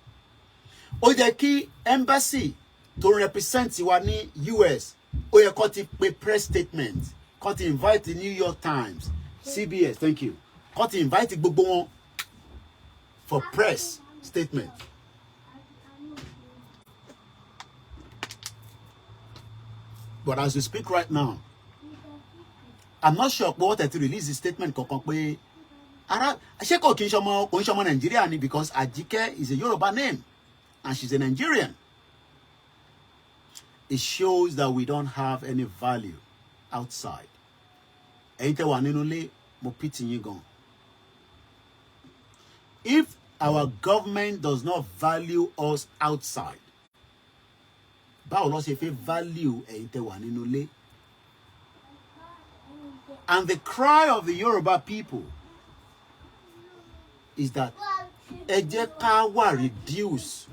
Ó yẹ kí embassy to represent wa ní US, ó yẹ kó ti pe press statement, kó ti invite the New York Times, CBS, thank you. Kó ti invite gbogbo wọn for press statement. But as we speak right now, I'm not sure what to release the statement kankan pé ara ṣé kò kí n ṣọmọ Nigeria ni, because Ajike is a Yoruba name and she's a Nigerian. It shows that we don't have any value outside. Ẹ̀yin tẹ́ wà nínú ilé, mo pity yín gan. If our government does not value us outside, báwo ló ṣe fẹ́ value ẹ̀yin tẹ́ wà nínú ilé? And the cry of the Yoruba people is that ẹ jẹ́ ká wá reduce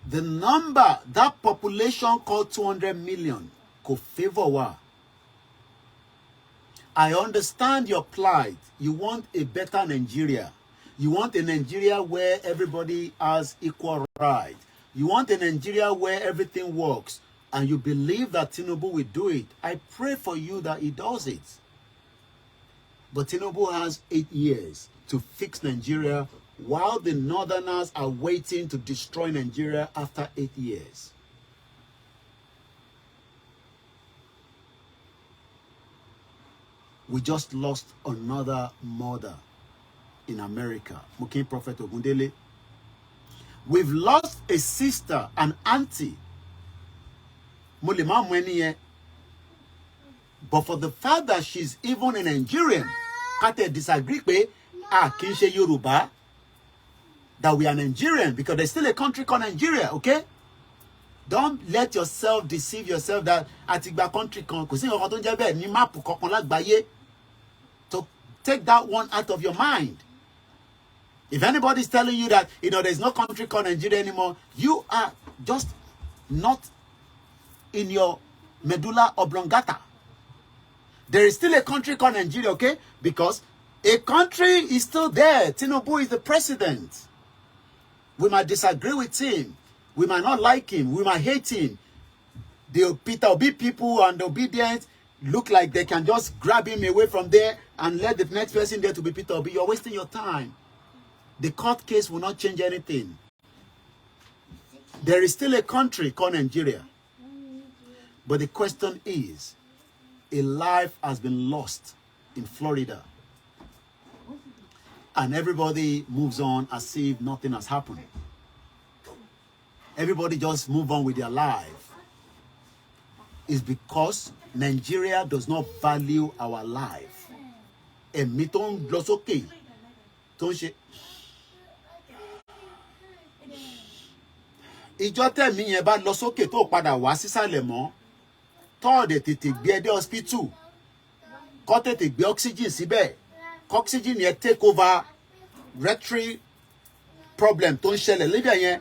the number, that population called 200 million kò favor wa. I understand your plight. You want a better Nigeria. You want a Nigeria where everybody has equal rights. You want a Nigeria where everything works. And you believe that Tinubu will do it. I pray for you that he does it. But Tinubu has 8 years to fix Nigeria, while the Northerners are waiting to destroy Nigeria after 8 years. We just lost another mother in America, Mukin Prophet Ogundele. We've lost a sister, an auntie. But for the fact that she's even a Nigerian, can't disagree with Kinshe Yoruba, that we are Nigerian, because there's still a country called Nigeria, okay? Don't let yourself deceive yourself that Atigba country kan kò sí nǹkan tó ń jẹ́ bẹ́ẹ̀ ní máàpù kankan lágbàáyé. So take that one out of your mind. If anybody's telling you that, there's no country called Nigeria anymore, you are just not in your medulla oblongata. There is still a country called Nigeria, okay? Because a country is still there. Tinubu is the president. We might disagree with him. We might not like him. We might hate him. The Peter Obi people and the obedient look like they can just grab him away from there and let the next person there to be Peter Obi. You're wasting your time. The court case will not change anything. There is still a country called Nigeria. But the question is, a life has been lost in Florida. And everybody moves on as if nothing has happened. Everybody just move on with their life. It's because Nigeria does not value our life. Èmi tó ń lọ sókè tó ń ṣe. Ìjọ tẹ̀mí yẹn bá lọ sókè tó padà wá sísàlẹ̀ mọ́. Tọ́ọ̀dẹ̀ tètè gbé ẹ dé hospital. Kọ́ tètè gbé oxygen síbẹ̀. Oxygen yẹn take over respiratory problem tó ń ṣẹlẹ̀ níbẹ̀ yẹn.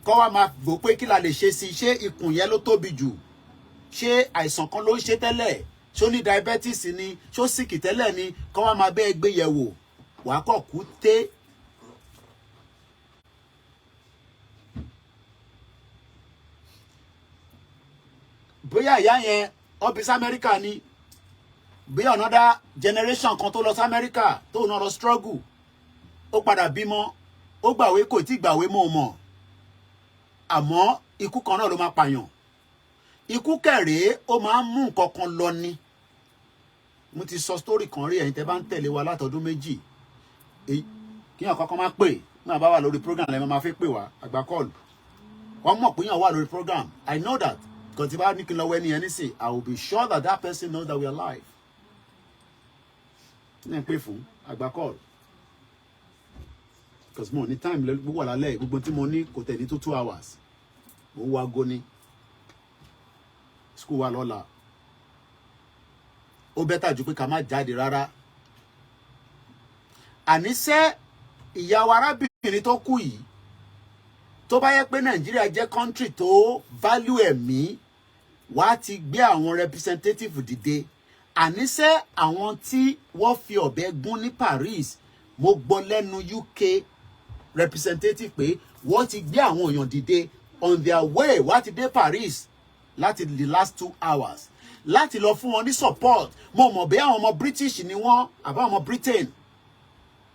Kọ́ wá máa gbọ́ pé kí la lè ṣe sí ṣé ikùn yẹn ló tóbi jù. Ṣé àìsàn kan ló ń ṣe tẹ́lẹ̀? Ṣó ní diabetes ni? Ṣó síkì tẹ́lẹ̀ ni? Kọ́ wá máa bẹ́ẹ̀ gbé yẹ̀ wò. Wàá kọ̀ kú té. Bóyá ìyá yẹn ọ́bí sí Amẹ́ríkà ni. Bóyá another generation kan tó lọ sí Amẹ́ríkà tó náà lọ struggle. Ó padà bímọ. Ó gbàwé kò tí gbàwé mọ́ mọ́. Àmọ́ ikú kan náà ló máa pààyàn. Ikú kẹrèé ó máa ń mú nǹkan kan lọ ni. Mo ti sọ story kan rí ẹ̀yin tẹ́ bá ń tẹ̀lé wa látọdún méjì. Kíyàn kankan máa pè nígbà bá wà lórí program lẹ́mọ̀ máa fẹ́ pè wá àgbà call. Wọ́n mọ̀ pé yàn wà lórí program. I know that. Because if I need to know when you say, I will be sure that that person knows that we are live. Pay for àgbà call. Because mo ní time gbogbo wà lálẹ́ gbogbo tí mo ní kò tẹ̀ ní tó 2 hours. Mo wá go ní. School wa lọ́la. Ó bẹ́tà jù pé ká má jáde rárá. Àníṣe ìyàwó arábìnrin tó kú yìí tó bá yẹ pé Nàìjíríà jẹ́ country tó value ẹ̀mí wá ti gbé àwọn representative dìde. Àníṣe àwọn tí wọ́n fi ọ̀bẹ gún ní Paris mo gbọ́ lẹ́nu UK representative pé wọ́n ti gbé àwọn èèyàn dìde on their way wá ti dé Paris láti the last 2 hours láti lọ fún wọn ní support. Mo mọ̀ bí àwọn ọmọ British ni wọ́n àbá ọmọ Britain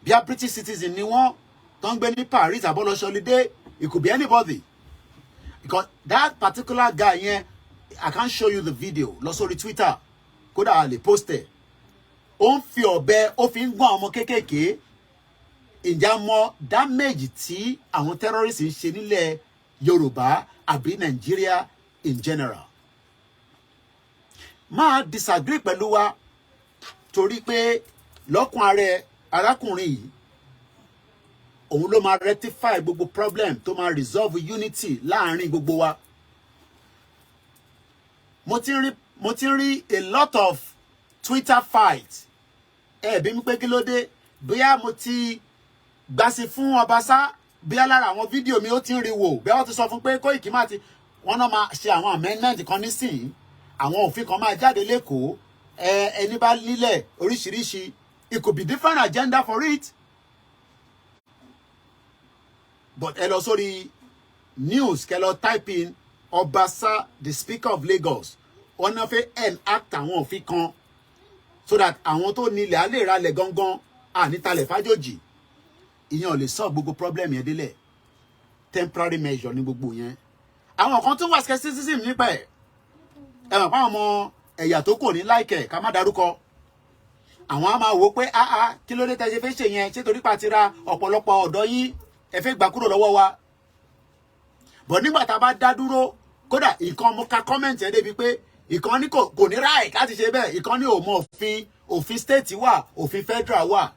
bí a British citizen ni wọ́n tó ń gbé ní Paris àbọ̀lọ́ṣọ́ holiday. It could be anybody. Because that particular guy here, I can't show you the video. Lọ sórí Twitter. Kódà a lè post ẹ̀. Ó ń fi ọ̀bẹ, ó fi ń gún àwọn ọmọ kéékèèké. Ǹjẹ́ mọ̀ damage tí àwọn terrorists ń ṣe nílẹ̀ Yorùbá àbí Nigeria in general. Máa disagree pẹ̀lú wa torí pé lọ́kùn ààrẹ arákùnrin yìí òun ló máa rectify gbogbo problem tó máa resolve unity láàrin gbogbo wa. Mo ti ń rí a lot of Twitter fights. Bí mi pé kí ló dé bóyá mo ti gbàsí fún Ọbaṣá bóyá lára àwọn fídíò mi ó ti ń rí wò bóyá wọ́n ti sọ fún pé KOIKIMEDIA ti wọ́n náà máa ṣe àwọn amendment kan nísìnyí àwọn òfin kan máa jáde lẹ́kọ̀ọ́ ẹni bá lílẹ̀ oríṣiríṣi. It could be different agenda for it. But ẹ lọ sórí news kẹ́ lọ type in Ọbaṣá the Speaker of Lagos wọ́n náà fẹ́ enact àwọn òfin kan so that àwọn tó nílẹ̀ á lè ralẹ̀ gangan ànítalẹ̀ fájòjì. Ìyẹn ò lè solve gbogbo problem yẹn délẹ̀. Temporary measure ní gbogbo yẹn. Àwọn kan tún wà skepticism nípa ẹ̀. Ẹ mọ̀ pé àwọn ọmọ ẹ̀yà tó kò ní láìkẹ̀ ká má darúkọ. Àwọn á máa wò pé kí ló dé tẹ́ ṣe fẹ́ ṣe yẹn ṣé torí pa ti ra ọ̀pọ̀lọpọ̀ ọ̀dọ́ yín ẹ fẹ́ gbà kúrò lọ́wọ́ wa. But nígbà tá a bá dá dúró kódà ìkan mo ka comment ẹ̀ débi pé ìkan ní kò ní right láti ṣe bẹ́ẹ̀ ìkan ní ò mọ òfin state wà òfin federal wà.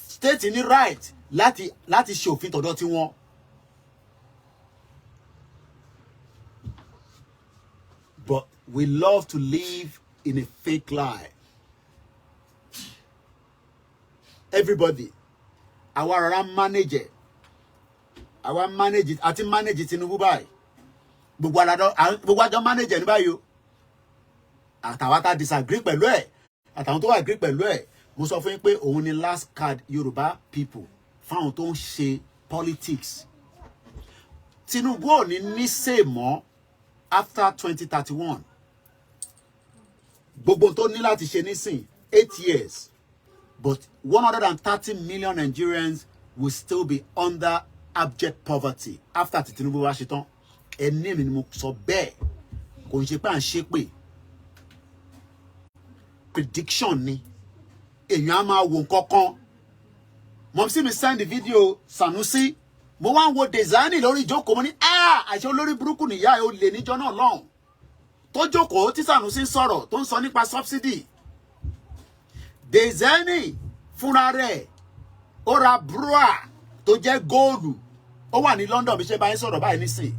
State ní right láti ṣe òfin tọ̀dọ̀ tí wọn. But we love to live in a fake lie. Everybody, our manager, àti manage Tinubu báyìí. Gbogbo àjọ manager ní báyìí o. Àtàwọn tá disagree pẹ̀lú ẹ̀ àtàwọn tó wà agree pẹ̀lú ẹ̀ mo sọ fún yín pé òun ni last card Yorùbá people fáwọn tó ń ṣe politics. Tinubu ò ní say mọ́ after 2031. Gbogbo tó ní láti ṣe nísìn 8 years, but 130 million Nigerians will still be under abject poverty after Tinubu wá ṣe tán. Ẹni mi ni mo sọ bẹ́ẹ̀, kò ń ṣe pé à ń ṣe pé prediction ni èèyàn á máa wo nǹkan kan. Mo sì mi send the video Sanusi mo wá ń wo design lórí ìjókòó mo ní àṣẹ olórí burúkú nìyá ẹ ó lè níjọ́ náà lọ́hùn tó jókòó tí Sanusi sọ̀rọ̀ tó ń sọ nípa subsidy. Design fúnra rẹ̀ ó ra bra tó jẹ́ góòlù ó wà ní London bí ṣe bá ń sọ̀rọ̀ báyìí nísìn.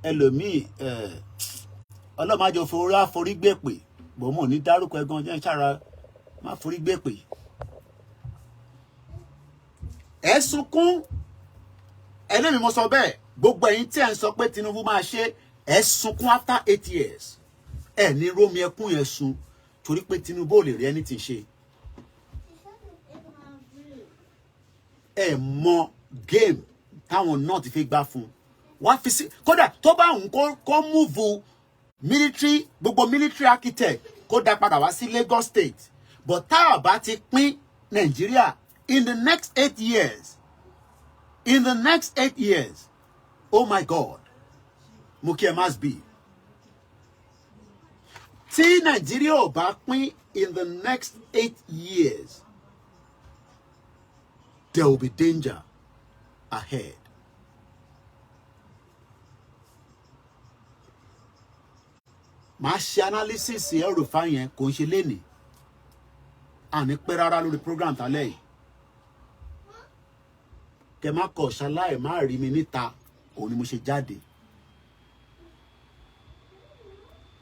Ẹlòmíì ọlọ́màjọ forí gbé pè bò mọ̀ ní dárúkọ ẹ̀gan jẹ́ ìṣàrà má forí gbé pè. Ẹ sunkún ẹlẹ́mi mo sọ bẹ́ẹ̀ gbogbo ẹ̀yin tí ẹ̀ ń sọ pé Tinubu máa ṣe ẹ sunkún after 8 years ẹ ní rómi ẹkún yẹn sun torí pé Tinubu ò lè rí ẹni tí ń ṣe. Ẹ mọ game táwọn náà ti fi gbá fún wá fi sí kódà tó bá òun kó múvu military gbogbo military architect kó dá padà wá sí Lagos State but tá a bá ti pín Nàìjíríà in the next 8 years, oh my God, Mukia must be. Tí Nigeria ò bá pín in the next 8 years, there will be danger ahead. Màá ṣe analysis ẹrù fáyẹn kò ń ṣe lénìí. Àní pẹ́ rárá lórí program tálẹ̀ yìí. Kẹ má kọ̀ ṣaláì má rí mi níta òun ni mo ṣe jáde.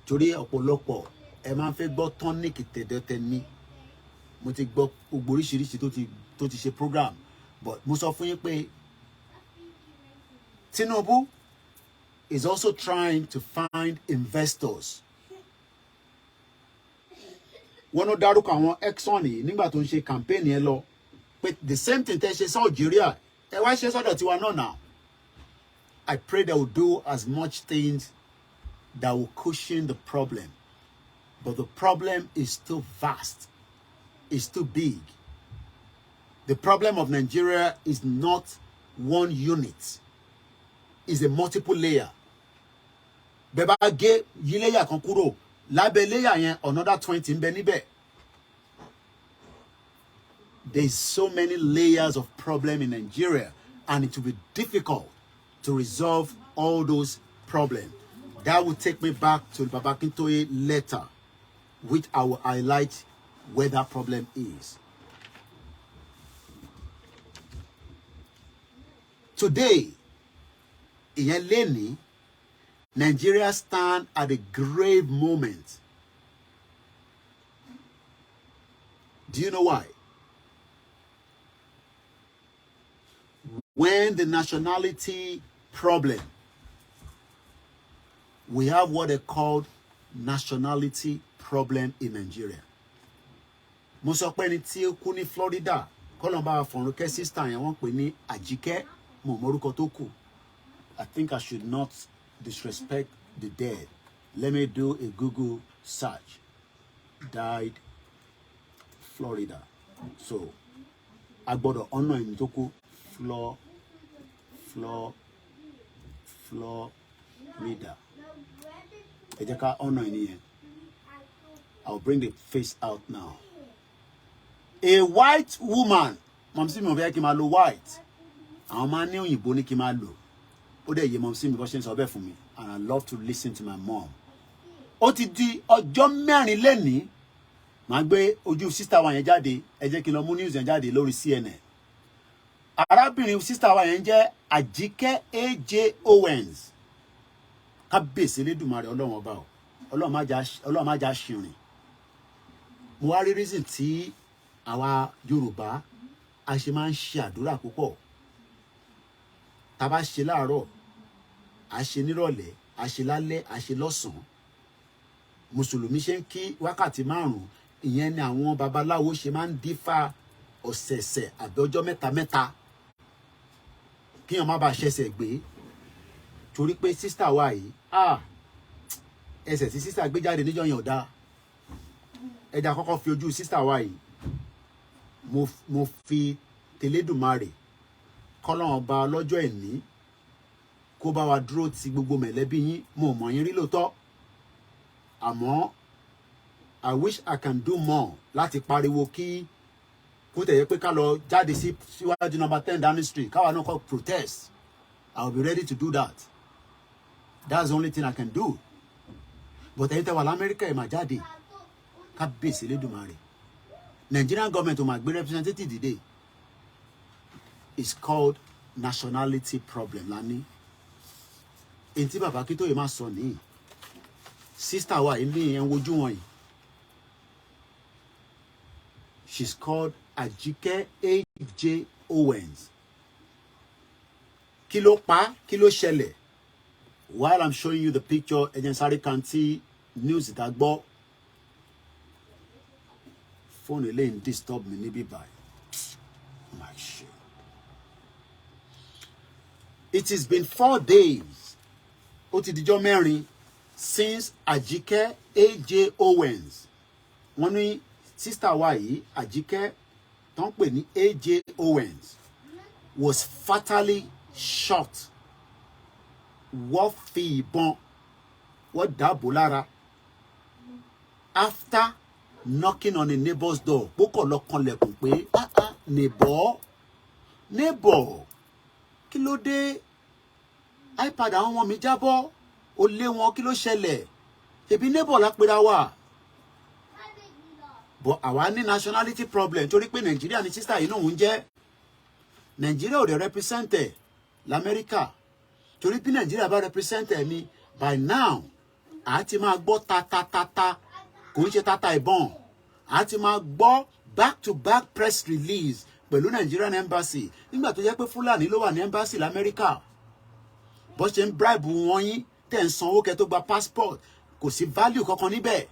Torí ọ̀pọ̀lọpọ̀ ẹ máa ń fẹ́ gbọ́ tonic tẹ̀dọ̀tẹ̀ ní. Mo ti gbọ́ gbogbo oríṣiríṣi tó ti ṣe program but mo sọ fún yín pé Tinubu is also trying to find investors. Wọ́n ló dárúkọ àwọn Exxon yìí nígbà tó ń ṣe campaign yẹn lọ pé the same thing tẹ́ ṣe sí Algeria ẹ wá ṣe sọ́dọ̀ tiwa náà now. I pray they will do as much things that will cushion the problem. But the problem is still vast. It's too big. The problem of Nigeria is not one unit. It's a multiple layer. Bẹ́ẹ̀ bá gé yí layer kan kúrò, lábẹ́ layer yẹn another 20 ń bẹ níbẹ̀. There's so many layers of problem in Nigeria, and it will be difficult to resolve all those problems. That will take me back to the Baba Akintoye letter, which I will highlight where that problem is. Today, in Eleni, Nigeria stand at a grave moment. Do you know why? When the nationality problem, we have what they called nationality problem in Nigeria. Mo sọ pé ẹni tí ó kú ní Florida, kọ́lọ́mbà Fọ̀rúnkẹ́ sister yẹn wọ́n pè ní Àjíkẹ́ mo mọ̀rúkọ tó kù. I think I should not disrespect the dead. Let me do a Google search. Died Florida. So, I gbọ́dọ̀ honor ẹni tó kú Florida. Ẹ jẹ́ ká honor ẹni yẹn. I'll bring the face out now. A white woman. Mom sí mi ò fẹ́ kí n máa lo white. Àwọn máa ní òyìnbó ní kí n máa lò. Ó dẹ̀ yé mom sí mi bó ṣe ń sọ bẹ́ẹ̀ fún mi. And I love to listen to my mom. Ó ti di ọjọ́ mẹ́rin lẹ́nìí. Màá gbé ojú sister wa yẹn jáde. Ẹ jẹ́ kí n lọ mú news yẹn jáde lórí CNN. Arábìnrin sister wa yẹn jẹ́ Àjíkẹ́ A.J. Owens. Kábíyèsí Elédùmarè Ọlọ́run ọba o. Ọlọ́run má já ṣìrìn. Mo wá rí reason tí àwa Yorùbá a ṣe máa ń ṣe àdúrà púpọ̀. Tá bá ṣe láàárọ̀, a ṣe nírọ̀lẹ́, a ṣe lálẹ́, a ṣe lọ́sàn-án. mùsùlùmí ṣe ń kí wákàtí 5 ìyẹn ni àwọn babaláwo ṣe máa ń dífá ọ̀sẹ̀ẹ̀sẹ̀ àbí ọjọ́ mẹ́ta kíyàn má bàa ṣẹ̀ṣẹ̀ gbé torí pé sísítà wa yìí ẹsẹ̀ tí sísítà gbé jáde níjọ́ yẹn ò dáa ẹ̀dá kọ́kọ́ fi ojú sísítà wa yìí mo fi tẹ̀lédùmarè kọ́lọ́run ọba lọ́jọ́ ẹ̀ní kó bá wa dúró ti gbogbo mẹ̀lẹ́bí yín mo mọ̀ yín rí lóòótọ́ àmọ́ I wish I can do more láti pariwo kí kó tẹ̀yẹ pé ká lọ jáde síwájú number 10 Downing Street káwa náà kọ́ protest I will be ready to do that that's the only thing I can do but ẹ̀yin tẹ́ wà lamẹ́ríkà ẹ̀ máa jáde ká bèsè lédùmarè Nigerian government ò máa gbé representative dìde it's called nationality problem lani èyí tí bàbá Akíntóyè máa sọ nìyí sister wa yìí ní ẹ̀ ń wojú wọn yìí she's called Ajike A.J. Owens kí ló pa kí ló ṣẹlẹ̀ while I'm showing you the picture ẹ jẹ́ n sáré kan tí news ìta gbọ́ fóònù eléyìí ń disturb mi níbí báyìí my shit. It has been 4 days ó ti dijọ́ mẹ́rin since Ajike A.J. Owens wọ́n ní sister wa yìí Ajike tó ń pè ní A.J. Owens was fatally shot wọ́n fi ìbọn wọ́n dàbò lára after knocking on a neighbor's door pókò lọ kanlẹ̀kùn pé neighbor kí ló dé iPad àwọn ọmọ mi jábọ́ ó lé wọn kí ló ṣẹlẹ̀ ṣebí neighbor lápẹ́ra wà but àwa ní nationality problem torí pé Nàìjíríà ní sister yìí náà ń jẹ́ Nàìjíríà ò dẹ̀ represent ẹ̀ l'Amẹ́ríkà torí bí Nàìjíríà bá represent ẹ̀ ni by now a ti máa gbọ́ ta kò ń ṣe tata ìbọn a ti máa gbọ́ back to back press release pẹ̀lú Nigerian embassy nígbà tó jẹ́ pé Fúlàní ló wà ní embassy l'Amẹ́ríkà bó ṣe ń bribe wọn yín tẹ̀ ń sanwó kẹ́ tó gba passport kò sí value kankan níbẹ̀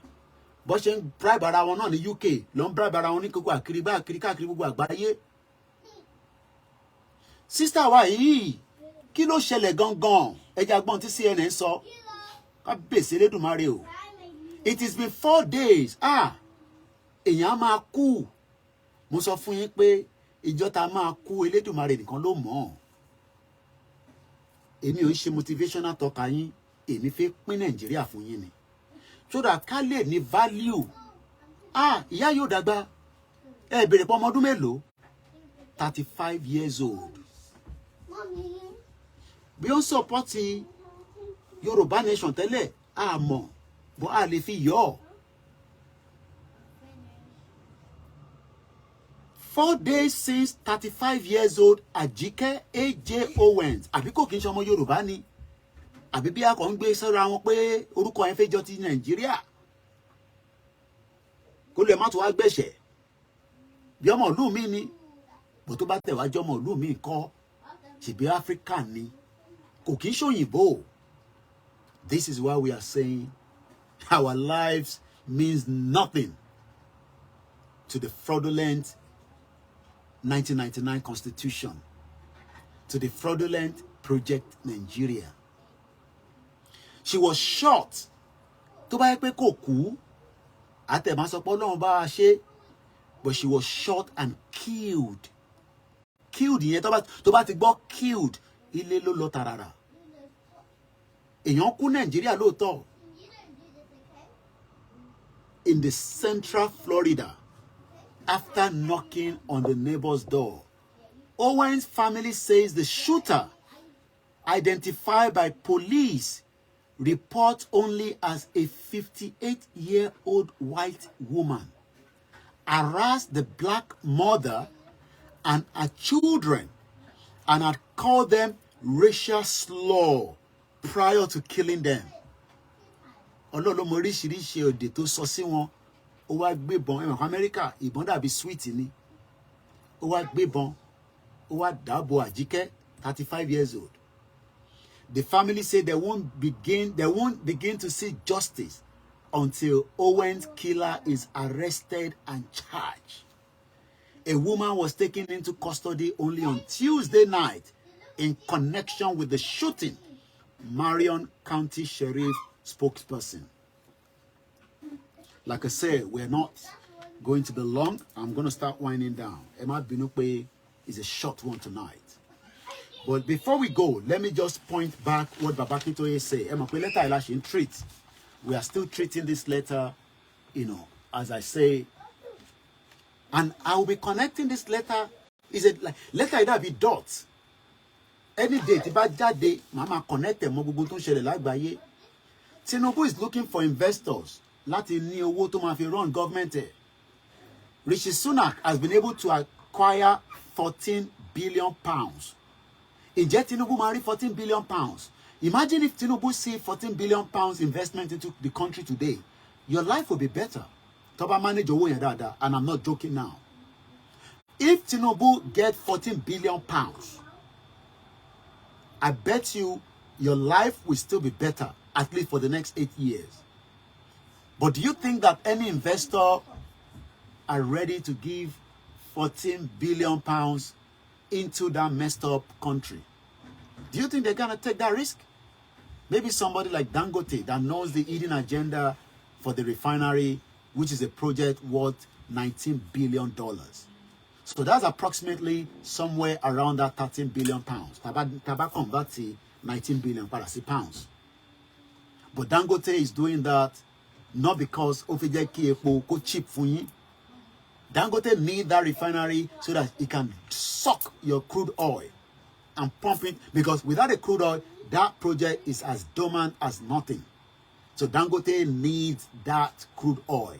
bó ṣe ń bribe ara wọn náà ní UK ló ń bribe ara wọn ní gbogbo àkiri káàkiri gbogbo àgbáyé sister wa yìí kí ló ṣẹlẹ̀ gangan ẹja gbọ́n tí CNN sọ ká bèsè lédùmarè o it has been 4 days èèyàn á máa kú mo sọ fún yín pé ìjọ tá a máa kú elédùmarè nìkan ló mọ̀ èmi ò ń ṣe motivational talker yín èmi fẹ́ pín Nàìjíríà fún yín ni so that ká lè ní value ìyá yóò dàgbà ẹ bèrè pọ́ ọmọ ọdún mélòó 35 years old bí ó ń sọpọ́tì Yorùbá nation tẹ́lẹ̀ àmọ́ bọ́ a lè fi yọ ọ́ 4 days since 35 years old Ajike A.J. Owens àbí kò kí n ṣe ọmọ Yorùbá ni àbí bí a kò ń gbé sọ́ra wọn pé orúkọ yẹn fẹ́ jọ ti Nàìjíríà kó lè má tó wá gbẹ̀ṣẹ̀ bí ọmọ ìlú mi ni bó tó bá tẹ̀ wá jọ ọmọ ìlú mi kọ́ ṣèbí Áfíríkà ni kò kí ń ṣòyìnbó. This is why we are saying our lives means nothing to the fraudulent 1999 Constitution, to the fraudulent Project Nigeria. She was shot. Tó bá yẹ pé kò kú, àtẹ̀má sọ pé Ọlọ́run bá a ṣe, but she was shot and killed. Killed yẹn tó bá ti gbọ́ killed, ilé ló lọ tàràrà. Èèyàn kú Nàìjíríà lóòótọ́. In the central Florida, after knocking on the neighbor's door. Owens' family says the shooter, identified by police, reports only as a 58-year-old white woman, harassed the black mother and her children and had called them racial slur prior to killing them. Ọlọ́run mọ oríṣiríṣi òdè tó sọ sí wọn. Ó wá gbébọn ẹ̀wọ̀n Amẹ́ríkà ìbọn dàbí sweet ni. Ó wá gbébọn, ó wá dáàbò Àjíkẹ́ 35 years old. The family say they won't begin to see justice until Owen's killer is arrested and charged. A woman was taken into custody only on Tuesday night in connection with the shooting, Marion County Sheriff spokesperson. Like I said, we're not going to be long. I'm going to start winding down. Emma Binupe is a short one tonight. But before we go, let me just point back what Babakitoye say. Emma, letter Elashin treat. We are still treating this letter, you know, as I say. And I will be connecting this letter. Is it like letter either be dots? Any day, day, Mama connect them. Tinubu is looking for investors. Láti ní owó tó máa fi run government. Rishi Sunak has been able to acquire 14 billion pounds. Ǹjẹ́ Tinubu máa rí 14 billion pounds? Imagine if Tinubu see 14 billion pounds investment into the country today. Your life will be better. Toba manage owó yẹn dáadáa, and I'm not joking now. If Tinubu get 14 billion pounds, I bet you your life will still be better, at least for the next 8 years. But do you think that any investor are ready to give 14 billion pounds into that messed up country? Do you think they're going to take that risk? Maybe somebody like Dangote that knows the hidden agenda for the refinery, which is a project worth $19 billion. So that's approximately somewhere around that 13 billion pounds. Taba convert to 19 billion pounds. But Dangote is doing that not because Ofejeki Epo cheap for you. Dangote need that refinery so that it can suck your crude oil and pump it, because without a crude oil, that project is as dormant as nothing. So Dangote needs that crude oil.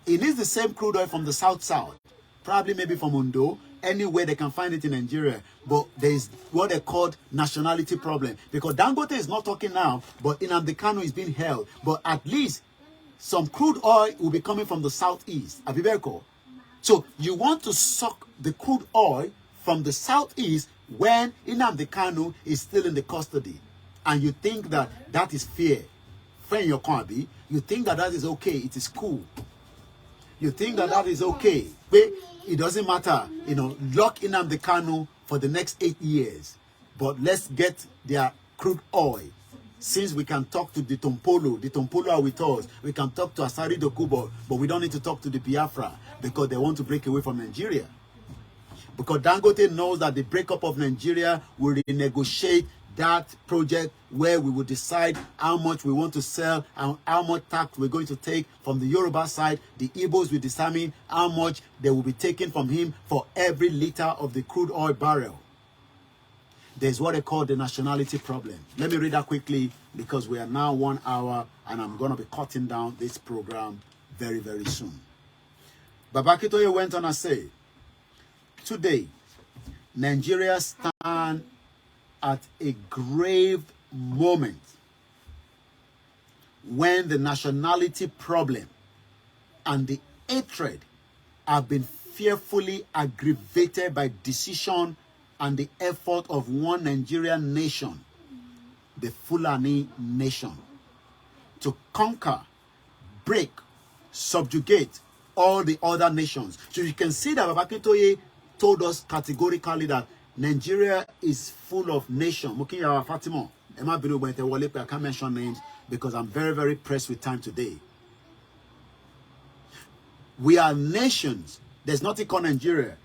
It needs the same crude oil from the south, probably maybe from Ondo, anywhere they can find it in Nigeria. But there is what they call nationality problem, because Dangote is not talking now, but Nnamdi Kanu is being held. But at least some crude oil will be coming from the southeast. Abibeko. So you want to suck the crude oil from the southeast when Nnamdi Kanu is still in the custody, and you think that that is fair. Friend, your Kwabi, you think that that is okay. It is cool. You think that that is okay. But it doesn't matter. You know, lock Nnamdi Kanu for the next 8 years. But let's get their crude oil. Since we can talk to the Tompolo are with us. We can talk to Asari Dokubo, but we don't need to talk to the Biafra because they want to break away from Nigeria. Because Dangote knows that the breakup of Nigeria will renegotiate that project where we will decide how much we want to sell and how much tax we're going to take from the Yoruba side. The Igbos will determine how much they will be taken from him for every liter of the crude oil barrel. There's what they call the nationality problem. Let me read that quickly because we are now 1 hour and I'm going to be cutting down this program very, very soon. Babakitoye went on and said, today, Nigeria stands at a grave moment when the nationality problem and the hatred have been fearfully aggravated by decision and the effort of one Nigerian nation, the Fulani nation, to conquer, break, subjugate all the other nations. So you can see that Babakitoye told us categorically that Nigeria is full of nations. Mukiya Fatima, Emma Binu Bente Walepe, I can't mention names because I'm very, very pressed with time today. We are nations. There's nothing called Nigeria.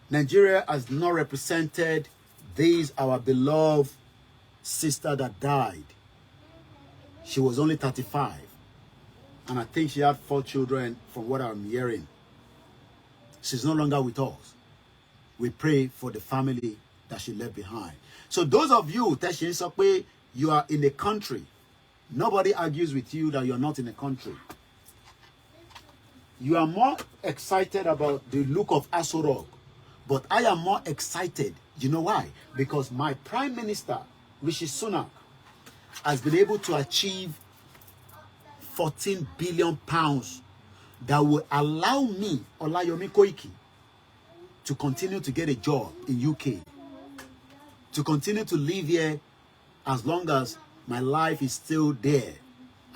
Nigeria has not represented these, our beloved sister that died. She was only 35. And I think she had 4 children from what I'm hearing. She's no longer with us. We pray for the family that she left behind. So those of you, you are in a country. Nobody argues with you that you're not in a country. You are more excited about the look of Aso Rock. But I am more excited. You know why? Because my Prime Minister, Rishi Sunak, has been able to achieve 14 billion pounds that will allow me, Olayomi Koiki, to continue to get a job in UK. To continue to live here as long as my life is still there.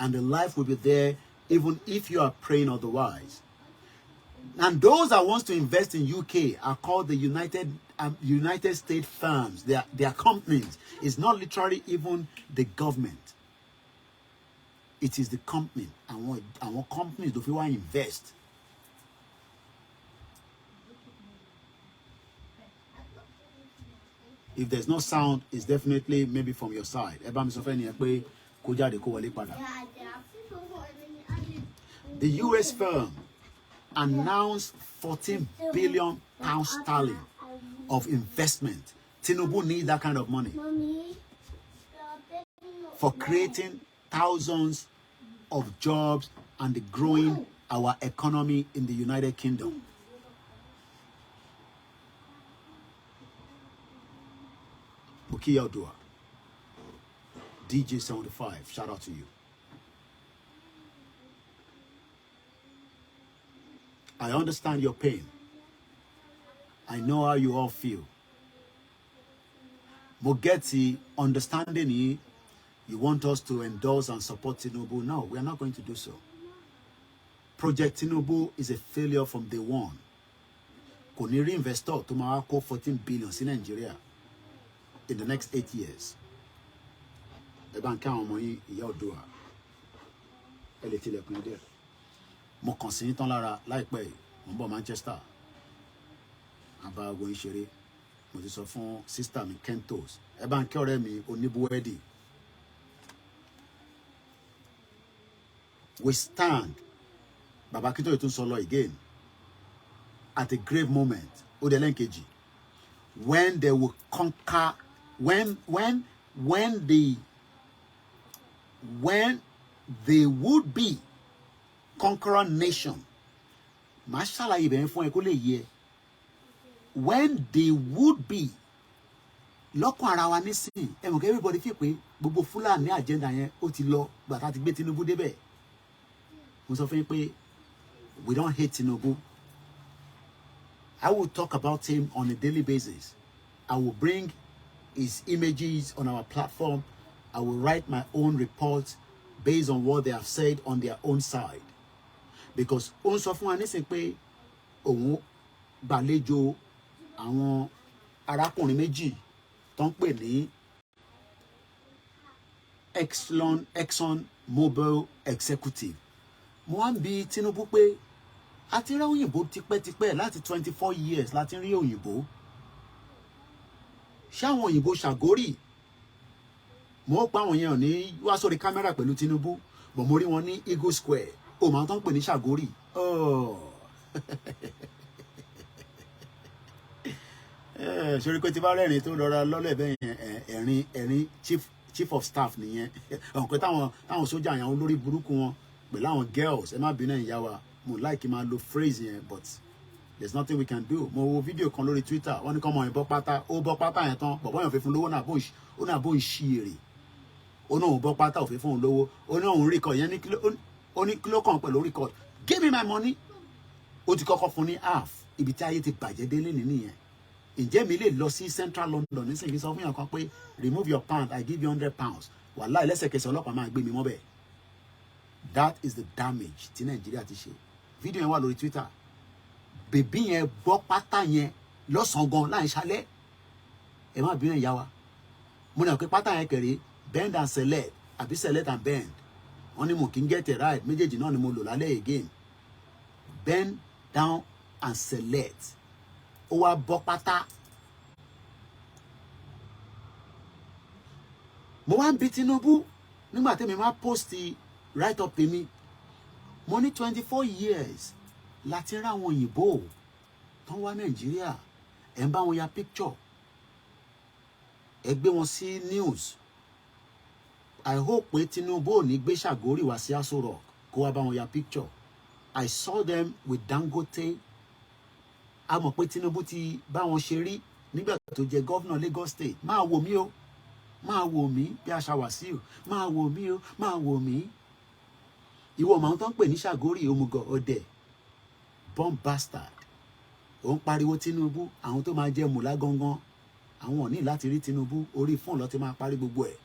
and the life will be there even if you are praying otherwise. And those that wants to invest in UK are called the United States firms. They are companies. It's not literally even the government. It is the company. And what companies do you want to invest? If there's no sound, it's definitely maybe from your side. The US firm announced 14 billion pounds sterling of investment. Tinubu needs that kind of money for creating thousands of jobs and growing our economy in the United Kingdom. Bukia Odua, DJ 75, shout out to you. I understand your pain. I know how you all feel. Mogeti, understanding it, you want us to endorse and support Tinubu. No, we are not going to do so. Project Tinubu is a failure from day one. Koniri investor to Morocco 14 billion in Nigeria in the next 8 years. The bank account money Yoruba. Mo kàn sí tán lára láìpẹ́ mo bọ̀ Manchester àbáwọ̀ ìṣeré mo ti sọ fún sister mi Kentos ẹ bá ń kí ọ̀rẹ́ mi oníbúwẹ́dì. We stand Baba Kinto tún sọ lọ again at a grave moment odelenkeji when they will conquer when they would be conqueror nation. When they would be lọ́kàn ara wa nísìn everybody feel pé gbogbo Fúlàní agenda yẹn ó ti lọ gbàtà ti gbé Tinubu débẹ̀. Mo sọ fún yín pé we don't hate Tinubu. I will talk about him on a daily basis. I will bring his images on our platform. I will write my own reports based on what they have said on their own side. Because ó sọ fún wa nísìn pé òun gbàlejò àwọn arákùnrin méjì tó ń pè ní Exxon Mobil Executive. Mo wá ń bi Tinubu pé a ti rí òyìnbó tipẹ́tipẹ́ láti 24 years láti rí òyìnbó. Ṣé àwọn òyìnbó ṣàgórì? Mo pa àwọn yẹn ní wá sórí kámẹ́rà pẹ̀lú Tinubu, but mo rí wọn ní Eagle Square. Ó máa tán pè ní ṣàgórì. Ṣorí pé tí bá rẹ́rìn tó lọ́ra lọ́lẹ̀ bẹ́ẹ̀ ẹ̀rín chief of staff nìyẹn. Ọ̀pẹ táwọn sójà yẹn olórí burúkú wọn pẹ̀lú àwọn girls ẹ má bínú ìyá wa mo like máa lo phrase yẹn but there's nothing we can do. Mo wo fídíò kan lórí Twitter wọ́n ní kọ́ ọmọ yẹn bọ́ pátá ó bọ́ pátá yẹn tán bọ̀bọ́ yẹn fi fún lówó náà bó ń ṣí èrè ó náà bọ́ pátá òfin fún òun lówó ó náà òun record yẹn ní kíló kan pẹ̀lú record give me my money ó ti kọ́kọ́ fún ní half ibi tí ayé ti bàjẹ́ délé nìyẹn. Ǹjẹ́ mi lè lọ sí Central London nísìnyí sọ fún yàn kan pé remove your pound I give you £100 wàhálà lẹ́sẹ̀kẹsẹ̀ ọlọ́pàá máa gbé mi mọ́ bẹ́ẹ̀. That is the damage tí Nàìjíríà ti ṣe. Fídíò yẹn wà lórí Twitter. Bèbí yẹn bọ́ pátá yẹn lọ́sàn-án gan láì ṣalẹ́. Ẹ má bínú ìyá wa. Mo ní pé pátá yẹn kéré bend and select àbí select and bend. Wọ́n ní mo kì í get it right méjèèjì náà ni mo lò lálẹ́ again. Bend down and select. Ó wá bọ́ pátá. Mo wá ń bi Tinubu nígbà tí mi máa post write up tèmi. Mo ní 24 years láti rá àwọn òyìnbó tán wá Nàìjíríà ẹ̀ ń bá wọn ya picture ẹ gbé wọn sí news. I hope pé Tinubu ò ní gbé Ṣàgórì wá sí Aso Rock kó wá bá wọn ya picture. I saw them with Dangote. A mọ̀ pé Tinubu ti bá wọn ṣe rí nígbà tó jẹ gọ́vnà Lagos State. Máa wò mí o máa wò mí bí aṣa Wàsíù máa wò mí o máa wò mí. Ìwọ ọmọ àwọn tó ń pè ní Ṣàgórì òmùgọ̀ ọdẹ bomb bastard. Ó ń pariwo Tinubu àwọn tó máa jẹ mùlá gangan àwọn ò ní láti rí Tinubu orí fóònù ló ti máa parí gbogbo ẹ̀.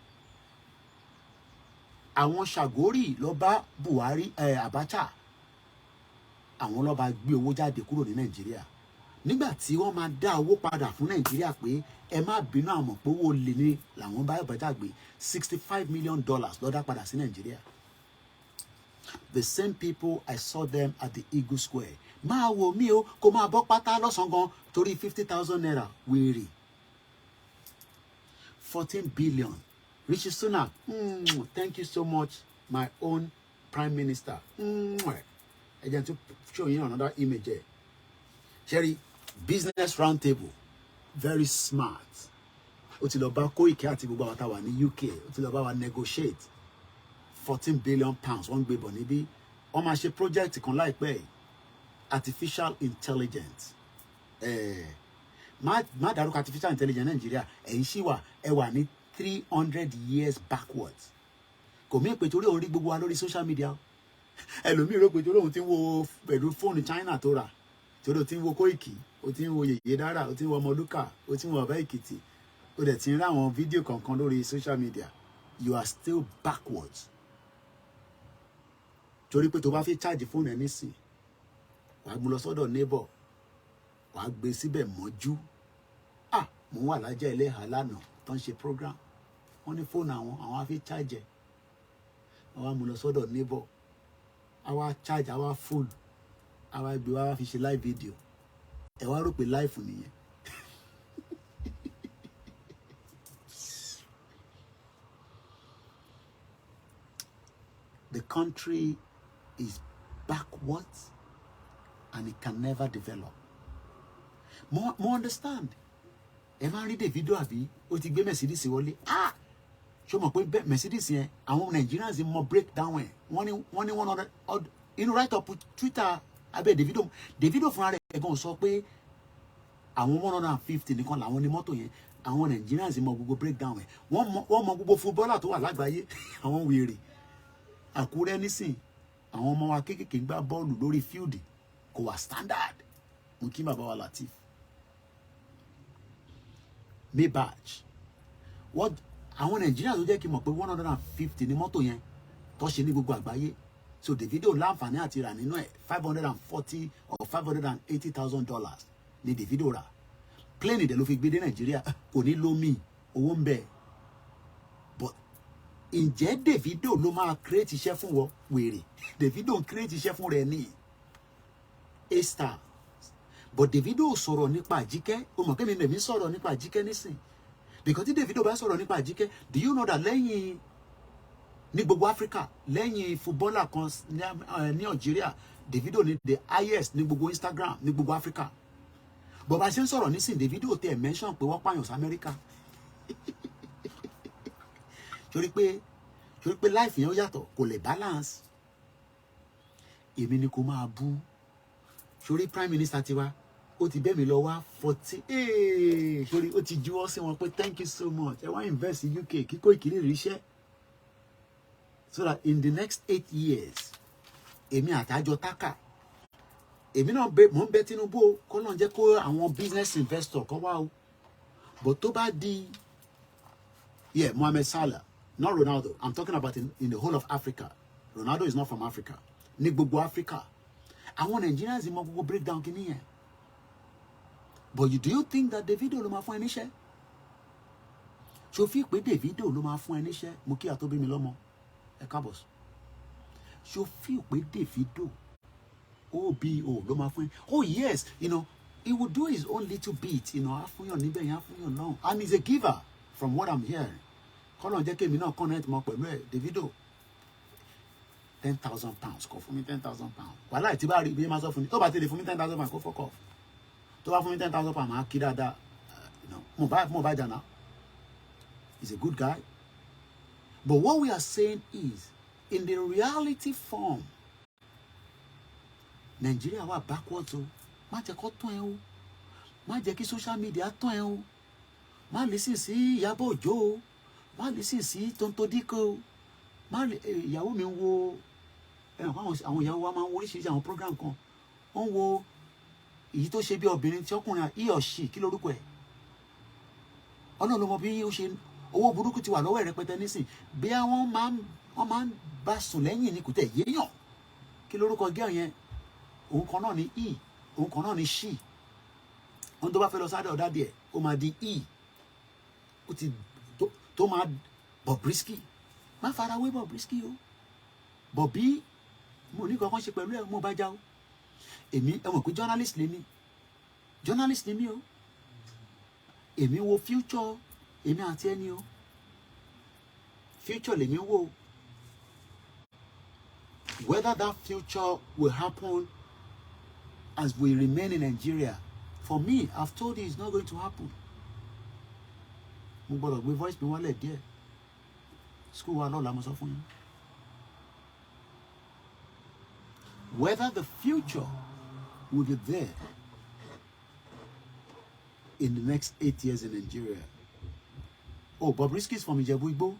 àwọn Ṣàgórì lọ bá Buhari Abacha, àwọn ló bá gbé owó jáde kúrò ní Nàìjíríà nígbà tí wọ́n máa dá owó padà fún Nàìjíríà pé ẹ má bínú àmọ́ pé owó lè ní làwọn bá Abacha gbé $65 million ló dá padà sí Nàìjíríà. The same people, I saw them at the Eagle Square. Máa wo mí o, kó máa bọ́ pátá lọ́sàn-án gan torí 50,000 naira wèrè. 14 billion. Rishi Sunak, thank you so much, my own Prime Minister. I just to show you another image here. Sherry, business roundtable, very smart. Ó ti lọ bá Koiki àti gbogbo àwọn tá wà ní UK. Ó ti lọ bá wa negotiate 14 billion pounds. Wọ́n gbé bọ̀ níbí. Wọ́n máa ṣe project kan láìpẹ́ yìí. Artificial intelligence. Má dárúkọ artificial intelligence Nàìjíríà. Ẹ̀yin ṣì wà ẹ wà ní 300 years backwards. Kò mí pé torí òun rí gbogbo wa lórí social media. Ẹlòmíì rò pé torí òun ti ń wo pẹ̀lú fóònù China tó rà. Torí ó ti ń wo Koiki, ó ti ń wo Yèyé Dára, ó ti ń wo Ọmọlúkà, ó ti ń wo Bàbá Èkìtì. Ó dẹ̀ ti ń rí àwọn fídíò kankan lórí social media. You are still backwards. Torí pé tó bá fi charge fóònù ẹ nísìn, wàá mú lọ sọ́dọ̀ neighbor, wàá gbé síbẹ̀ mọ́jú. Mo wà lájà Ẹlẹ́hà lánàá tó ń ṣe program. Wọ́n ní fóònù àwọn á fi charge ẹ̀. Wọ́n á mú lọ sọ́dọ̀ neighbor. Àwa charge, àwa full. Àwa gbé wa fi ṣe live video. Ẹ wá rò pé live nìyẹn. The country is backwards and it can never develop. More understand. Ẹ máa rí Davido àbí ó ti gbé Mercedes wọlé. Ṣé o mọ̀ pé Mercedes yẹn àwọn Nigerians mọ breakdown ẹ̀. Wọ́n ní 100 inú write up Twitter abẹ́ Davido fúnra rẹ̀ gan sọ pé àwọn 150 nìkan làwọn ní mọ́tò yẹn. Àwọn Nigerians mọ gbogbo breakdown ẹ̀. Wọ́n mọ gbogbo footballer tó wà lágbàáyé. Àwọn wèrè. Àkúrẹ́ nísìn àwọn ọmọ wa kéékèèké gbá bọ́ọ̀lù lórí field kò wà standard. Mo kí bàbá wa Latif. Maybach. What àwọn Nigerians ló jẹ́ kí n mọ̀ pé 150 ní mọ́tò yẹn tó ṣe ní gbogbo àgbáyé. So Davido láǹfààní àti rà nínú ẹ̀ $540 or $580,000 ní Davido rà. Plane dẹ̀ ló fi gbé dé Nàìjíríà kò ní lómi owó ń bẹ. But ǹjẹ́ Davido ló máa create iṣẹ́ fún wọ wèrè? Davido ń create iṣẹ́ fún rẹ̀ ní A-star. But Davido sọ̀rọ̀ nípa Àjíkẹ́. O mọ̀ pé mi lèmi sọ̀rọ̀ nípa Àjíkẹ́ nísìn. Because tí Davido bá sọ̀rọ̀ nípa Àjíkẹ́, do you know that lẹ́yìn ní gbogbo Africa, lẹ́yìn footballer kan ní Algeria, Davido ní the highest ní gbogbo Instagram ní gbogbo Africa. But bá ṣe ń sọ̀rọ̀ nísìn, Davido tẹ̀ mention pé wọ́n pààyàn sí America. Torí pé life yẹn ó yàtọ̀, kò lè balance. Èmi ni kò máa bú. Sórí Prime Minister tiwa, ó ti bẹ́ mi lọ wá 40. Sórí ó ti juwọ́ sí wọn pé thank you so much. Ẹ wá invest in UK kí Koiki lè ríṣẹ́. So that in the next 8 years, èmi àtàjọ tákà. Èmi náà mò ń bẹ Tinubu kó lọ́n jẹ́ kó àwọn business investor kan wá o. But tó bá di, Mohamed Salah, not Ronaldo. I'm talking about in the whole of Africa. Ronaldo is not from Africa. Ní gbogbo Africa. Àwọn Nigerians mọ gbogbo breakdown kìíní yẹn. But do you think that Davido ló máa fún ẹ níṣẹ́? Ṣó fi pé Davido ló máa fún ẹ níṣẹ́? Mo kí àtó bí mi lọ́mọ. Ẹ káàbọ̀. Ṣó fi pé Davido OBO ló máa fún ẹ? Oh yes, he will do his own little bit, á fún yàn níbẹ̀ yẹn, á fún yàn náà. And he's a giver from what I'm hearing. Kọ́lọ̀ jẹ́ kémi náà connect mọ́ pẹ̀lú ẹ̀ Davido. £10,000 kò fún mi £10,000. Wàhálà tí bá rí ibi máa sọ fún mi tó bá tẹ̀lé fún mi £10,000 kó fọ́kọ̀. Tó bá fún mi £10,000 máa kí dáadáa. Mo bá jà náà. He's a good guy. But what we are saying is, in the reality form, Nigeria wà backwards o. Má jẹ́ kó tán ẹ o. Má jẹ́ kí social media tán ẹ o. Má listen sí Ìyábọ̀ Òjó o. Má listen sí Tonto Diko o. Ìyàwó mi ń wo àwọn ìyàwó wa máa ń wo oríṣiríṣi àwọn program kan. Wọ́n wo èyí tó ṣe bí obìnrin tí ọkùnrin he or she kí lórúkọ ẹ̀. Ọlọ́run ló mọ bí ó ṣe owó burúkú ti wà lọ́wọ́ ẹ̀ rẹpẹtẹ nísìn. Bí àwọn máa ń wọ́n máa ń bá sùn lẹ́yìn ní kò tẹ̀ yéèyàn kí lórúkọ gẹ́ yẹn òun kan náà ní e òun kan náà ní she ohun tó bá fẹ́ lọ sáré ọ̀dá díẹ̀ ó máa di e ó ti tó máa Bobrisky má fara wé Bobrisky o Bobby mo ní kankan ṣe pẹ̀lú ẹ̀ mo bá já o èmi ẹ mọ̀ pé journalist ni mí o èmi wo future èmi àti ẹni o future lèmi wò whether that future will happen as we remain in Nigeria for me I've told you it's not going to happen mo gbọ́dọ̀ gbé voice mi wálẹ̀ díẹ̀ school wa lọ́la mo sọ fún yín whether the future will be there in the next 8 years in Nigeria. Oh, Bobrisky is from Ijebu-Igbo.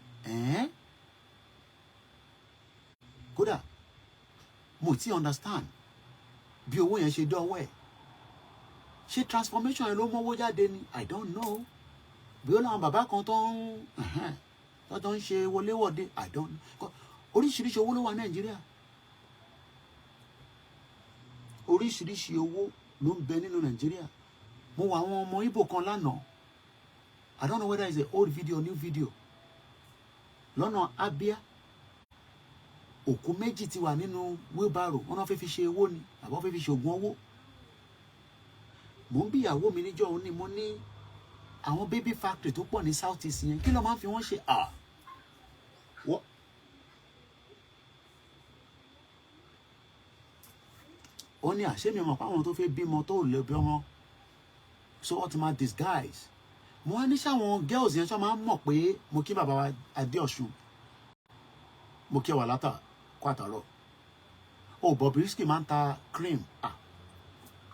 Kódà, mo ti understand. Bí owó yẹn ṣe dọ́wọ́ ẹ̀. Ṣé transformation yẹn ló mọ́wó jáde ni? I don't know. Bí ó láwọn bàbá kan tó ń ṣe wọléwọ̀de. I don't know. Oríṣiríṣi owó ló wà Nàìjíríà. Oríṣiríṣi owó ló ń bẹ nínú Nàìjíríà. Mo wà àwọn ọmọ Ìgbò kan lánàá. I don't know whether it's an old video or new video. Lọ́nà Abia. Òkú méjì ti wà nínú wheelbarrow. Wọ́n náà fẹ́ fi ṣe owó ni. Àbọ̀ fẹ́ fi ṣe ògùn owó. Mo ń bí ìyàwó mi níjọ́ òní mo ní àwọn baby factory tó pọ̀ ní South East yẹn. Kí ló máa ń fi wọ́n ṣe? Ó ní àṣé mi mọ̀ pé àwọn tó fẹ́ bímọ tó lè bí ọmọ. So what ma disguise? Mo wá ní sáwọn girls yẹn sọ máa ń mọ̀ pé mo kí bàbá wa Adéọ̀ṣun. Mo kí wà látà kó àtàrọ̀. Oh, Bobrisky máa ń ta cream.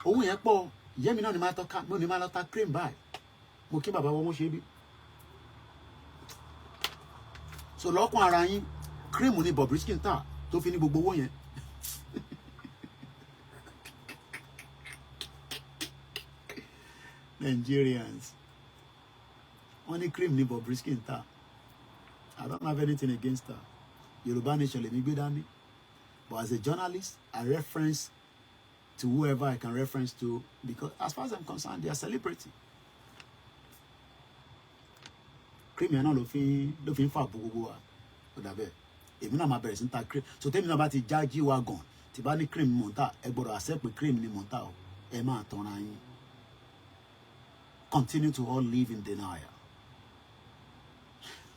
Owó yẹn pọ̀. Ìyá mi náà ni máa lọ ta cream báyìí. Mo kí bàbá wọn mo ṣe bí. So lọ́kùn ara yín cream ni Bobrisky ń tà tó fi ní gbogbo owó yẹn. Nigerians. Only cream ni Bobrisky ń tà. I don't have anything against her. Yoruba Nation lèmi gbé dání. But as a journalist, I reference to whoever I can reference to because as far as I'm concerned, they are celebrity. Cream yẹn náà ló fi ń fà gbogbo wa. Ó dàbẹ̀. Èmi náà máa bẹ̀rẹ̀ sí ń ta cream. So tèmi náà bá ti já G-Wagon, tí bá ní cream mò ń tà, ẹ gbọ́dọ̀ accept pé cream ni mò ń tà o. Ẹ máa tanra yín. Continue to all live in denial.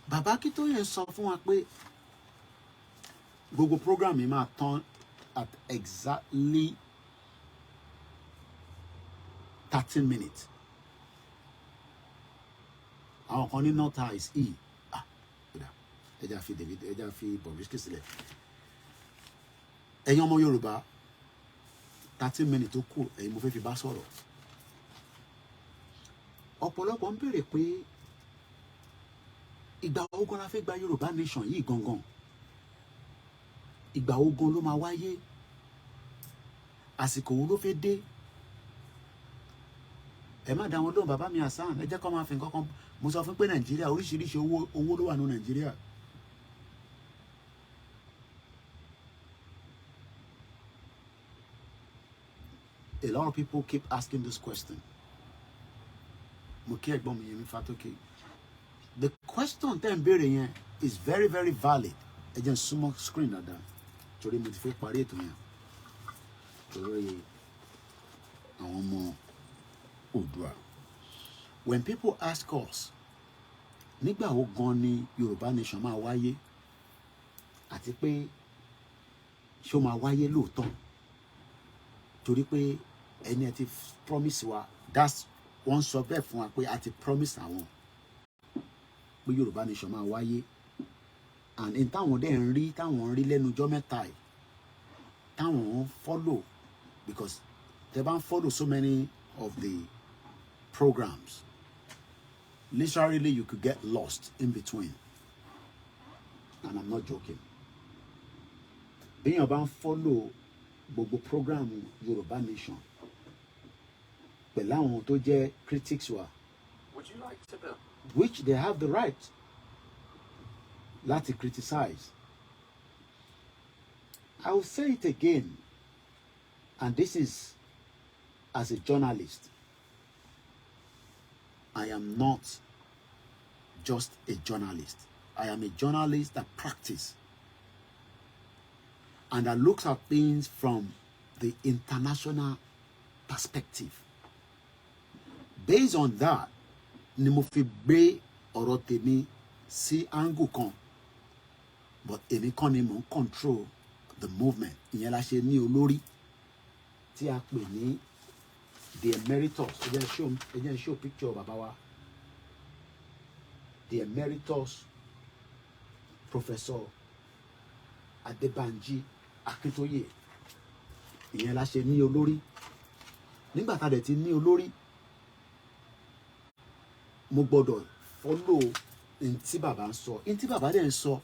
Bàbá Akíntóyè sọ fún wa pé gbogbo program yìí máa tán at exactly 13 minutes. Àwọn kan ní nọ́tà is e. Ẹja fi Bobrisky sílẹ̀. Ẹ̀yin ọmọ Yorùbá 13 minutes tó kù ẹ̀yin mo fẹ́ fi bá sọ̀rọ̀. Ọ̀pọ̀lọpọ̀ ń béèrè pé ìgbà wo gan la fẹ́ gba Yorùbá nation yìí gangan. Ìgbà wo gan ló máa wáyé. Àsìkò wo ló fẹ́ dé. Ẹ má dá wọn lóhùn bàbá mi Hasan. Ẹ jẹ́ kó máa fi nǹkan kan. Mo sọ fún pé Nàìjíríà oríṣiríṣi owó ló wà ní Nàìjíríà. A lot of people keep asking this question. The question tẹ́ ń béèrè yẹn is very very valid. Ẹ jẹ́ n súnmọ́ screen dáadáa. Torí mo ti fẹ́ parí ètò yẹn. Torí àwọn ọmọ Oòduà. When people ask us, nígbà wo gan ni Yorùbá nation máa wáyé? Àti pé ṣó máa wáyé lóòótọ́? Torí pé ẹni ẹ ti promise wa, that's wọ́n sọ bẹ́ẹ̀ fún wa pé a ti promise àwọn pé Yorùbá nation máa wáyé. And in táwọn dẹ̀ ń rí táwọn ń rí lẹ́nu ọjọ́ mẹ́ta yìí táwọn ń follow because they bá ń follow so many of the programs literally you could get lost in between, and I'm not joking. Béèyàn bá ń follow gbogbo program Yorùbá nation pẹ̀lú àwọn tó jẹ́ critics wa, which they have the right láti criticize. I will say it again, and this is as a journalist. I am not just a journalist. I am a journalist that practices and that looks at things from the international perspective. Based on that, ni mo fi gbé ọ̀rọ̀ tèmi sí angle kan. But èmi kọ́ ni mo control the movement. Ìyẹn la ṣe ní olórí tí a pè ní the emeritus. Ẹ jẹ́ show picture bàbá wa. The emeritus Professor Adebanji Akintoye. Ìyẹn la ṣe ní olórí. Nígbà tá dẹ̀ ti ní olórí, mo gbọ́dọ̀ follow in tí bàbá ń sọ. In tí bàbá dẹ̀ ń sọ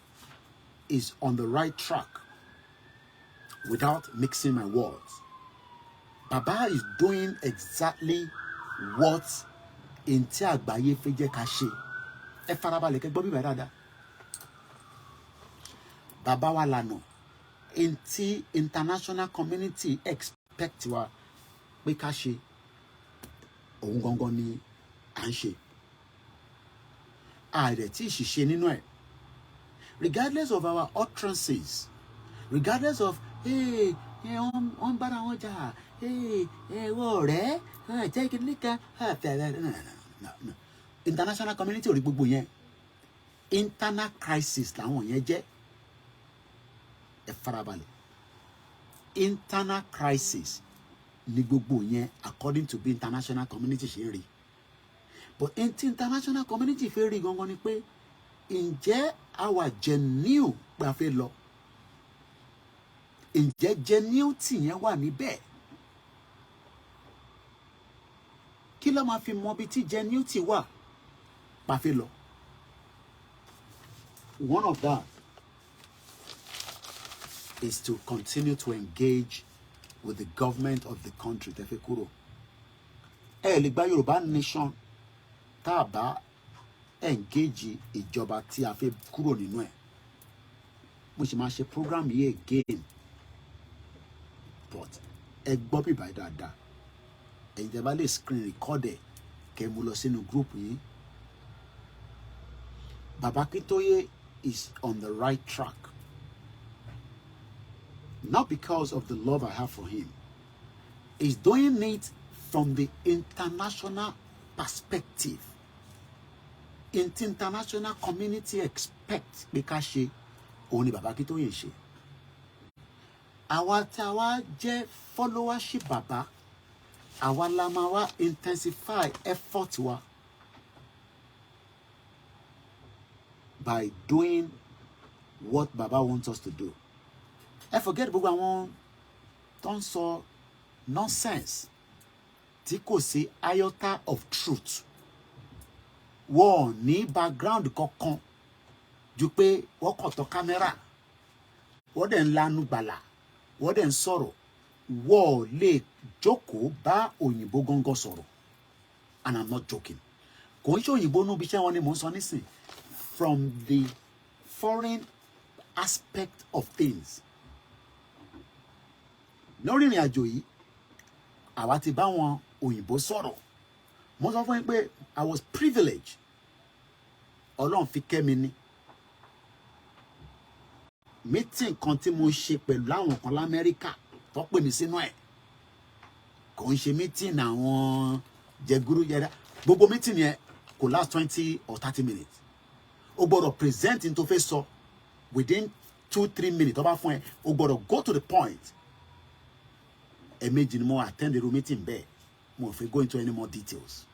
is on the right track without mixing my words. Baba is doing exactly what in tí àgbáyé fẹ́ jẹ́ ká ṣe. Ẹ farabalẹ̀ kẹ́ gbọ́ bí bàbá dáadáa. Baba wa lànà in tí international community expect wa pé ká ṣe. Òun gangan ni à ń ṣe. Àìrẹ̀ tí ìṣìṣe nínú ẹ̀. Regardless of our utterances, regardless of, hey, on bára wọn jà, hey, wọ́n ọ̀rẹ́, jẹ́ kí ní ká, no. International community ò rí gbogbo yẹn. Internal crisis làwọn yẹn jẹ́. Ẹ farabalẹ̀. Internal crisis ni gbogbo yẹn according to the international community ṣe rí. But international community fẹ́ rí gangan ni pé ǹjẹ́ àwa genuine pé a fẹ́ lọ? Ǹjẹ́ genuinity yẹn wà níbẹ̀? Kí ló máa fi mọ bí tí genuinity wà pa fẹ́ lọ? One of that is to continue to engage with the government of the country tẹ́ fẹ́ kúrò. Ẹ lè gba Yorùbá nation tá a bá engage ìjọba tí a fẹ́ kúrò nínú ẹ̀. Mo sì máa ṣe program yìí again, but ẹ gbọ́ bí báyìí dáadáa. Ẹ̀yin tẹ́ bá lè screen record ẹ̀ kẹ́ mú lọ sínú group yìí. Baba Akintoye is on the right track. Not because of the love I have for him. He's doing it from the international perspective. International community expect pé ká ṣe òun ni Baba Akintoye ṣe. Àwa tá wá jẹ́ followership Baba, àwa la máa wá intensify effort wa by doing what Baba wants us to do. I forget gbogbo àwọn tó ń sọ nonsense tí kò sí iota of truth. Wọ́n ní background kankan ju pé wọ́n kàn tọ́ kámẹ́rà, wọ́n dẹ̀ ń lanu gbàlà, wọ́n dẹ̀ ń sọ̀rọ̀. Wọ́n lè jókòó bá òyìnbó gangan sọ̀rọ̀. And I'm not joking. Kò ń ṣe òyìnbó nú bí iṣẹ́ wọn ni mò ń sọ nísìn. From the foreign aspect of things. Lórí ìrìn àjò yìí, àwa ti bá wọn òyìnbó sọ̀rọ̀. Mo sọ fún yín pé I was privileged. Ọlọ́run fi kẹ́ mi ní. Meeting kan tí mo ṣe pẹ̀lú àwọn kan l'Amẹ́ríkà tó pè mí sínú ẹ̀. Kò ń ṣe meeting àwọn jẹgúrú jẹrá. Gbogbo meeting yẹn kò last 20 or 30 minutes. O gbọ́dọ̀ present into face sọ within 2-3 minutes. Tó bá fún ẹ, o gbọ́dọ̀ go to the point. Ẹ̀mejì ni mo attend the meeting bẹ́ẹ̀. Mo ò fẹ́ go into any more details.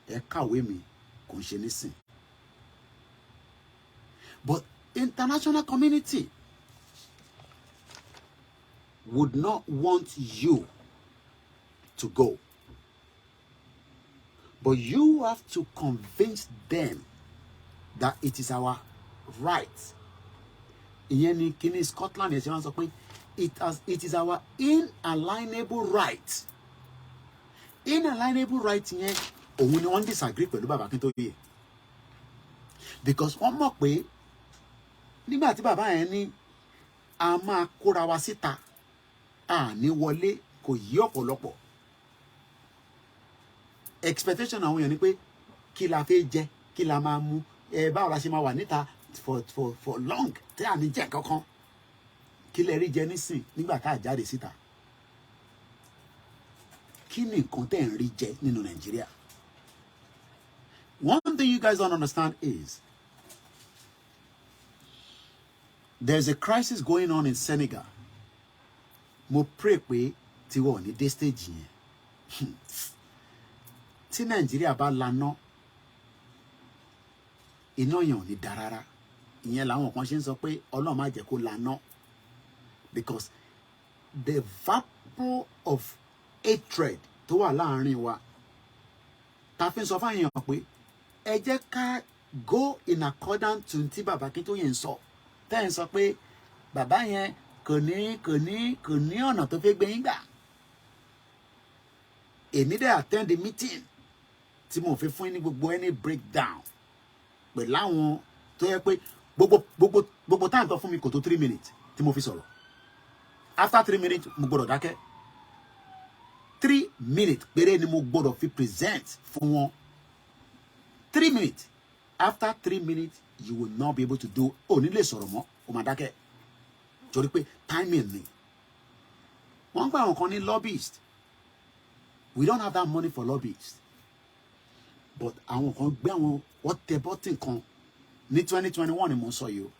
Ẹ kàwé mi kò ń ṣe nísìn. But international community would not want you to go. But you have to convince them that it is our right. Ìyẹn ni kíní Scotland yẹn ṣe wọ́n sọ pé it is our inalienable right. Inalienable right yẹn òun ni wọ́n disagree pẹ̀lú Baba Akintoye. Because wọ́n mọ̀ pé nígbà tí bàbá yẹn ní a máa kóra wa síta a ní wọlé kò yí ọ̀pọ̀lọpọ̀ expectation àwọn èèyàn ni pé kí la fẹ́ jẹ kí la máa mu báwo la ṣe máa wà níta for long tí a ní jẹ kankan kí lè rí jẹ nísìn nígbà tá a jáde síta kí ni nǹkan tẹ́ ń rí jẹ nínú Nàìjíríà. One thing you guys don't understand is there's a crisis going on in Senegal. Mo pray pé tí wọ́n ní dé stage yẹn tí Nàìjíríà bá laná iná yẹn ò ní dá rárá ìyẹn làwọn kan ṣe ń sọ pé Ọlọ́run má jẹ́ kó laná because the vapor of hatred tó wà láàrin wa ta fi ń sọ fáwọn èèyàn pé ẹ jẹ́ ká go in accordance to tí bàbá Akíntóyè ń sọ tẹ́ ń sọ pé bàbá yẹn kò ní ọ̀nà tó fẹ́ gbé yín gbà èmi dẹ̀ attend the meeting tí mo fi fún yín ní gbogbo any breakdown pẹ̀lú àwọn tó yẹ pé gbogbo time tó fún mi kò tó 3 minutes tí mo fi sọ̀rọ̀ after 3 minutes mo gbọ́dọ̀ dákẹ́ 3 minutes péré ni mo gbọ́dọ̀ fi present fún wọn 3 minutes after 3 minutes you will not be able to do ní lè sọ̀rọ̀ mọ́ o máa dákẹ́ torí pé timing ni wọ́n gba àwọn kan ní lobbyist we don't have that money for lobbyists but àwọn kan gbé àwọn wọ́n tẹ bọ́tìn kan ní 2021 ni mo ń sọ yìí o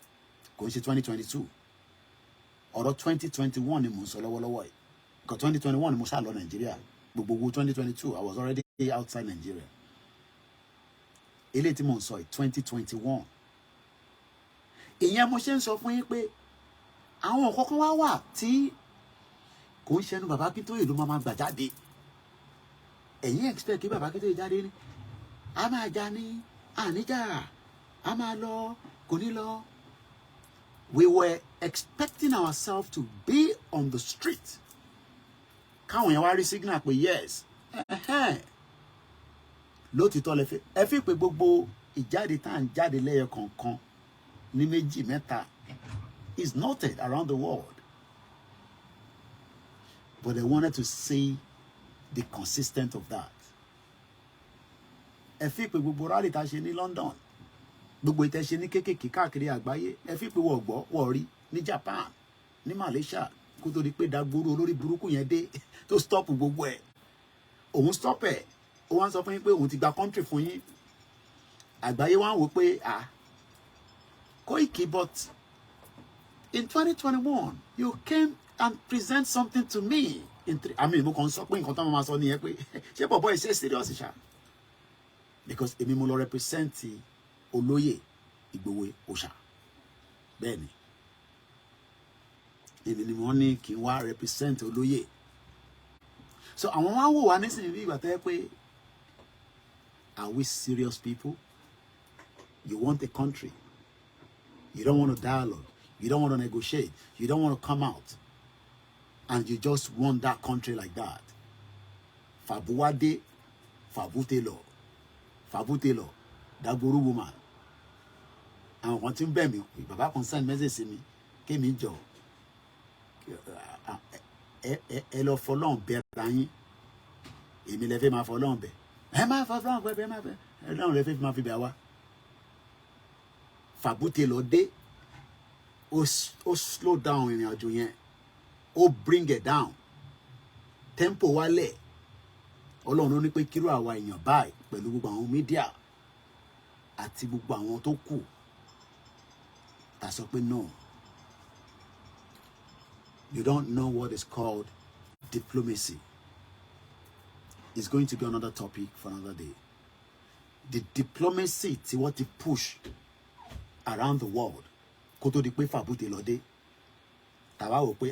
kò ń ṣe 2022 ọ̀rọ̀ 2021 ni mo ń sọ lọ́wọ́lọ́wọ́ yìí because 2021 ni mo ṣáà lọ Nàìjíríà gbogbo owó 2022 I was already outside Nigeria eléyìí tí mo ń sọ yìí 2021 ìyẹn mo ṣe ń sọ fún yín pé àwọn nǹkan kan wá wà tí kò ń ṣẹnu bàbá Akíntóyè ló máa gbà jáde ẹ̀yin expect kí bàbá Akíntóyè jáde ní a máa já ní àníjà a máa lọ kò ní lọ. We were expecting ourselves to be on the street káwọn yẹn wá rí signal pé yes lótìtọ́ lẹ́fẹ́ ẹ fi pé gbogbo ìjáde tá à ń jáde lẹ́yọ kọ̀ọ̀kan ní méjì mẹ́ta is noted around the world but they wanted to see the consistent of that. Ẹ fi pé gbogbo rally tá a ṣe ní London gbogbo ìtẹ́ ṣe ní kéékèèké káàkiri àgbáyé ẹ fi pé wọ́n gbọ́ wọ́n rí ní Japan ní Malaysia kó tó di pé dagboro olórí burúkú yẹn dé tó stop gbogbo ẹ̀ òun stop ẹ̀ ó wá ń sọ fún yín pé òun ti gba country fún yín àgbáyé wá ń wò pé Koiki but in 2021 you came and present something to me mo kàn sọ pé nǹkan tó máa sọ nìyẹn pé ṣé bọ̀bọ̀ ìṣe serious ṣá because èmi mo lọ represent olóyè Ìgbòho Òòṣà bẹ́ẹ̀ ni èmi ni wọ́n ní kí n wá represent olóyè so àwọn wá wò wá nísìnyí bí ìgbà tó yẹ pé are we serious people? You want a country, you don't want to dialogue, you don't want to negotiate, you don't want to come out, and you just want that country like that. Fabuwade, Fabutelo, Dagboro woman. And one thing bẹ́ẹ̀ mi, bàbá kan send message sí mi, kémi jọ, ẹ lọ fọlọ́n bẹ ra yín, èmi lẹ fẹ́ máa fọlọ́n bẹ, ẹ máa fọlọ́n bẹ, ẹ lọ́run lẹ fẹ́ máa fi bẹ wá. Fabutelo dé, ó slow down ìrìn àjò yẹn, ó bring it down, tempo wálẹ̀. Ọlọ́run ló ní pé kíró àwa èèyàn báyìí pẹ̀lú gbogbo àwọn mídíà àti gbogbo àwọn tó kù ta sọ pé no, you don't know what is called diplomacy. It's going to be another topic for another day. The diplomacy tí wọ́n ti push around the world kó tó di pé Fabutelo dé tàwa wò pé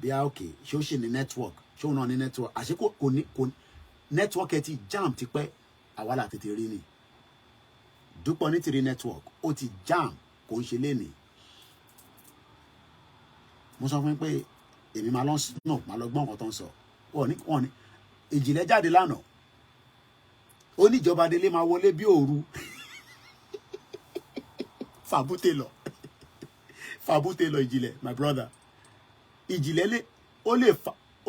bí a okay ṣé ó ṣe ní network ṣé òun náà ní network àṣé kò ní network ẹ ti jam ti pẹ́ àwa là tètè rí ni Dúpọ̀ ní tìrí network ó ti jam kò ń ṣe léni. Mo sọ fún yín pé èmi máa lọ snow máa lọ gbọ́n nǹkan tó ń sọ wọ́n ní ìjìnlẹ̀ jáde lánàá ó ní ìjọba délé máa wọlé bí òru Fabutelo fàbúté lọ ìjìnlẹ̀ my brother ìjìnlẹ̀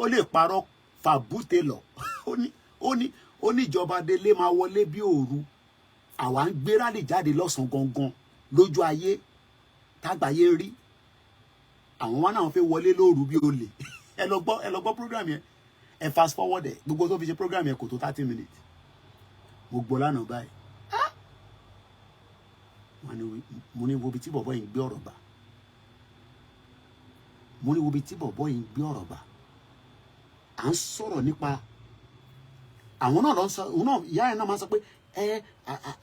ó lè parọ́ fàbúté lọ ó ní ìjọba délé máa wọlé bí òru àwa ń gbé rálì jáde lọ́sàn gangan lójú ayé tágbàáyé rí àwọn wá náà fẹ́ wọlé lóru bí olè ẹ lọ gbọ́ program yẹn ẹ fast forward ẹ gbogbo tó fi ṣe program yẹn kò tó 30 minutes mo gbọ́ lánàá báyìí mo ní wo bí tí bọ̀bọ̀ yìí ń gbé ọ̀rọ̀ gbà mo ní wo bí tí bọ̀bọ̀ yìí ń gbé ọ̀rọ̀ gbà à ń sọ̀rọ̀ nípa àwọn náà lọ sọ òun náà ìyá ẹ̀ náà máa sọ pé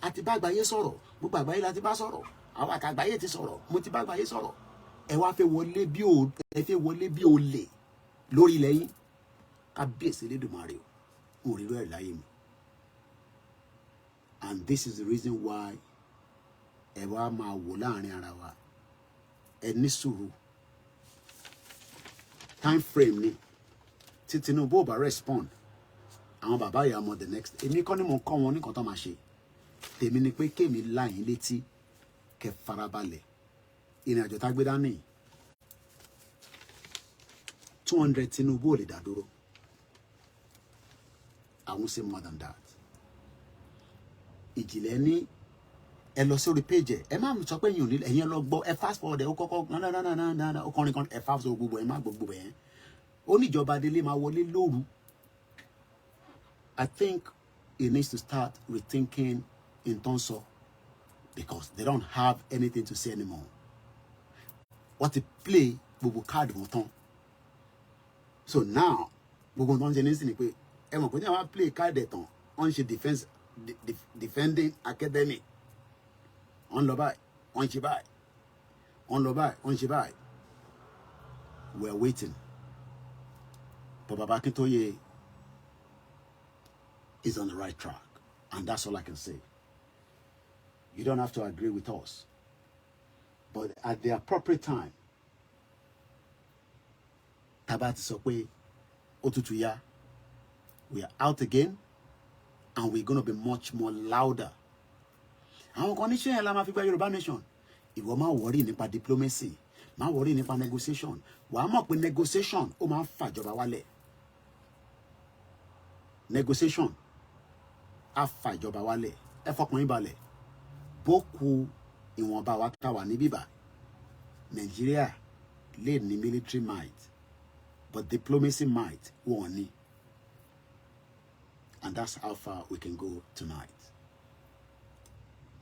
àti bá àgbáyé sọ̀rọ̀ gbogbo àgbáyé láti bá sọ̀rọ̀ àwọn àtàgbáyé ti sọ̀rọ̀ mo ti bá àgbáyé sọ̀rọ̀ ẹ wá fẹ́ wọlé bí olè lórí ilẹ̀ yín kábíyèsí Elédùmarè o ò rí rẹ̀ láyé mi and this is the reason why ẹ wá máa wò láàrin ara wa ẹ ní sùúrù time frame ni tí Tinubu ò bá respond àwọn bàbá ìyá ọmọ the next èmi kọ́ ni mo kọ́ wọn nìkan tó máa ṣe tèmi ni pé kémi láyìn létí kẹ́ farabalẹ̀ ìrìn àjò tá gbé dání 200 Tinubu ò lè dá dúró I won't say more than that ìjìnlẹ̀ ní ẹ lọ sórí page ẹ má sọ pé ẹ̀yin ò ní ẹ̀yin lọ gbọ́ ẹ fast forward ẹ ó kọ́kọ́ ọkùnrin kan ẹ fast forward gbogbo ẹ má gbogbo ẹ ó ní ìjọba délé máa wọlé lóru I think it needs to start rethinking in terms of because they don't have anything to say anymore what to play gbogbo card wọn tán so now gbogbo tó ń ṣe nísìnyí pé ẹ mọ̀ pé ní àwọn play card ẹ̀ tán wọ́n ń ṣe defending academic wọ́n lọ báyìí wọ́n ṣe báyìí wọ́n lọ báyìí wọ́n ṣe báyìí we are waiting but Baba Akintoye is on the right track and that's all I can say. You don't have to agree with us but at the appropriate time taba ti sọ pé òtútù yá we are out again and we're going to be much more louder. Àwọn kan níṣẹ́ yẹn la máa fi gba Yorùbá nation ìwọ máa wọrí nípa diplomacy máa wọrí nípa negotiation wàá mọ̀ pé negotiation ó máa ń fàjọba wálẹ̀ negotiation á fàjọba wálẹ̀ ẹ fọkàn yín balẹ̀ bókù ìwọ̀nba wa táwa ní bíbà Nàìjíríà lè ní military might but diplomacy might wọ́n ní and that's how far we can go tonight.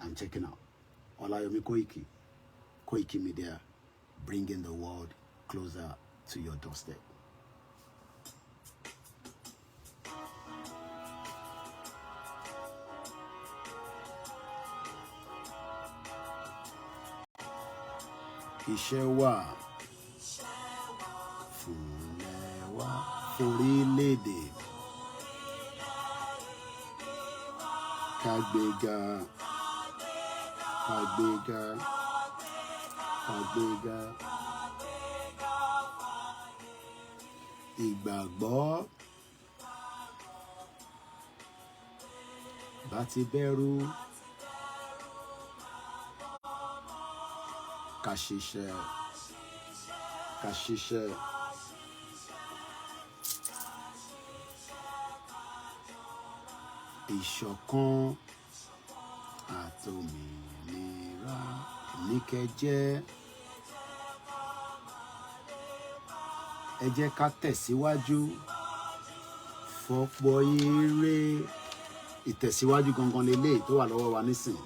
I'm checking out. Olayomi Koiki, KOIKIMEDIA, bringing the world closer to your doorstep. Iṣẹ́ wà fúnlẹ̀ wà forílẹ̀-èdè kágbéga. Ìgbàgbọ́ bá ti bẹ̀rù ká ṣiṣẹ́ ìṣọ̀kan àtòmìnira níkẹjẹ́ ẹ jẹ́ ká tẹ̀síwájú fọ́pọ̀ ire ìtẹ̀síwájú gangan lélẹ̀ tó wà lọ́wọ́ wa nísìn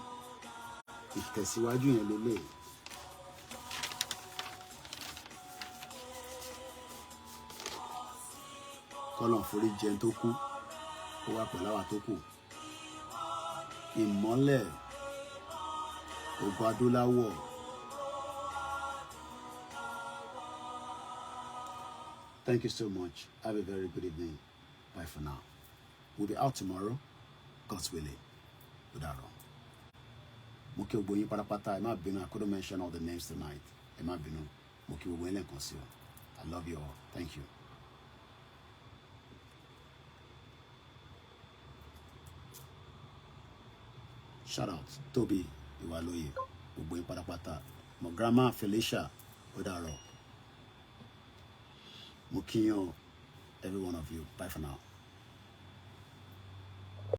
ìtẹ̀síwájú yẹn lélẹ̀ kọ́lọ̀ forí jẹun tó kú kó wá pẹ̀lú àwa tó kù ìmọ́lẹ̀ ògo adúláwọ̀ thank you so much have a very good evening bye for now we'll be out tomorrow God's willing udaro mo kí gbogbo yín pátápátá ẹ má bínú I couldn't mention all the names tonight ẹ má bínú mo kí gbogbo yín lẹ́ẹ̀kan sí ọ I love you all thank you. Shout out Toby Iwaloye gbogbo yín pátápátá mo grandma Felicia ó dàárọ̀ mo kí yín o, every one of you. Bye for now.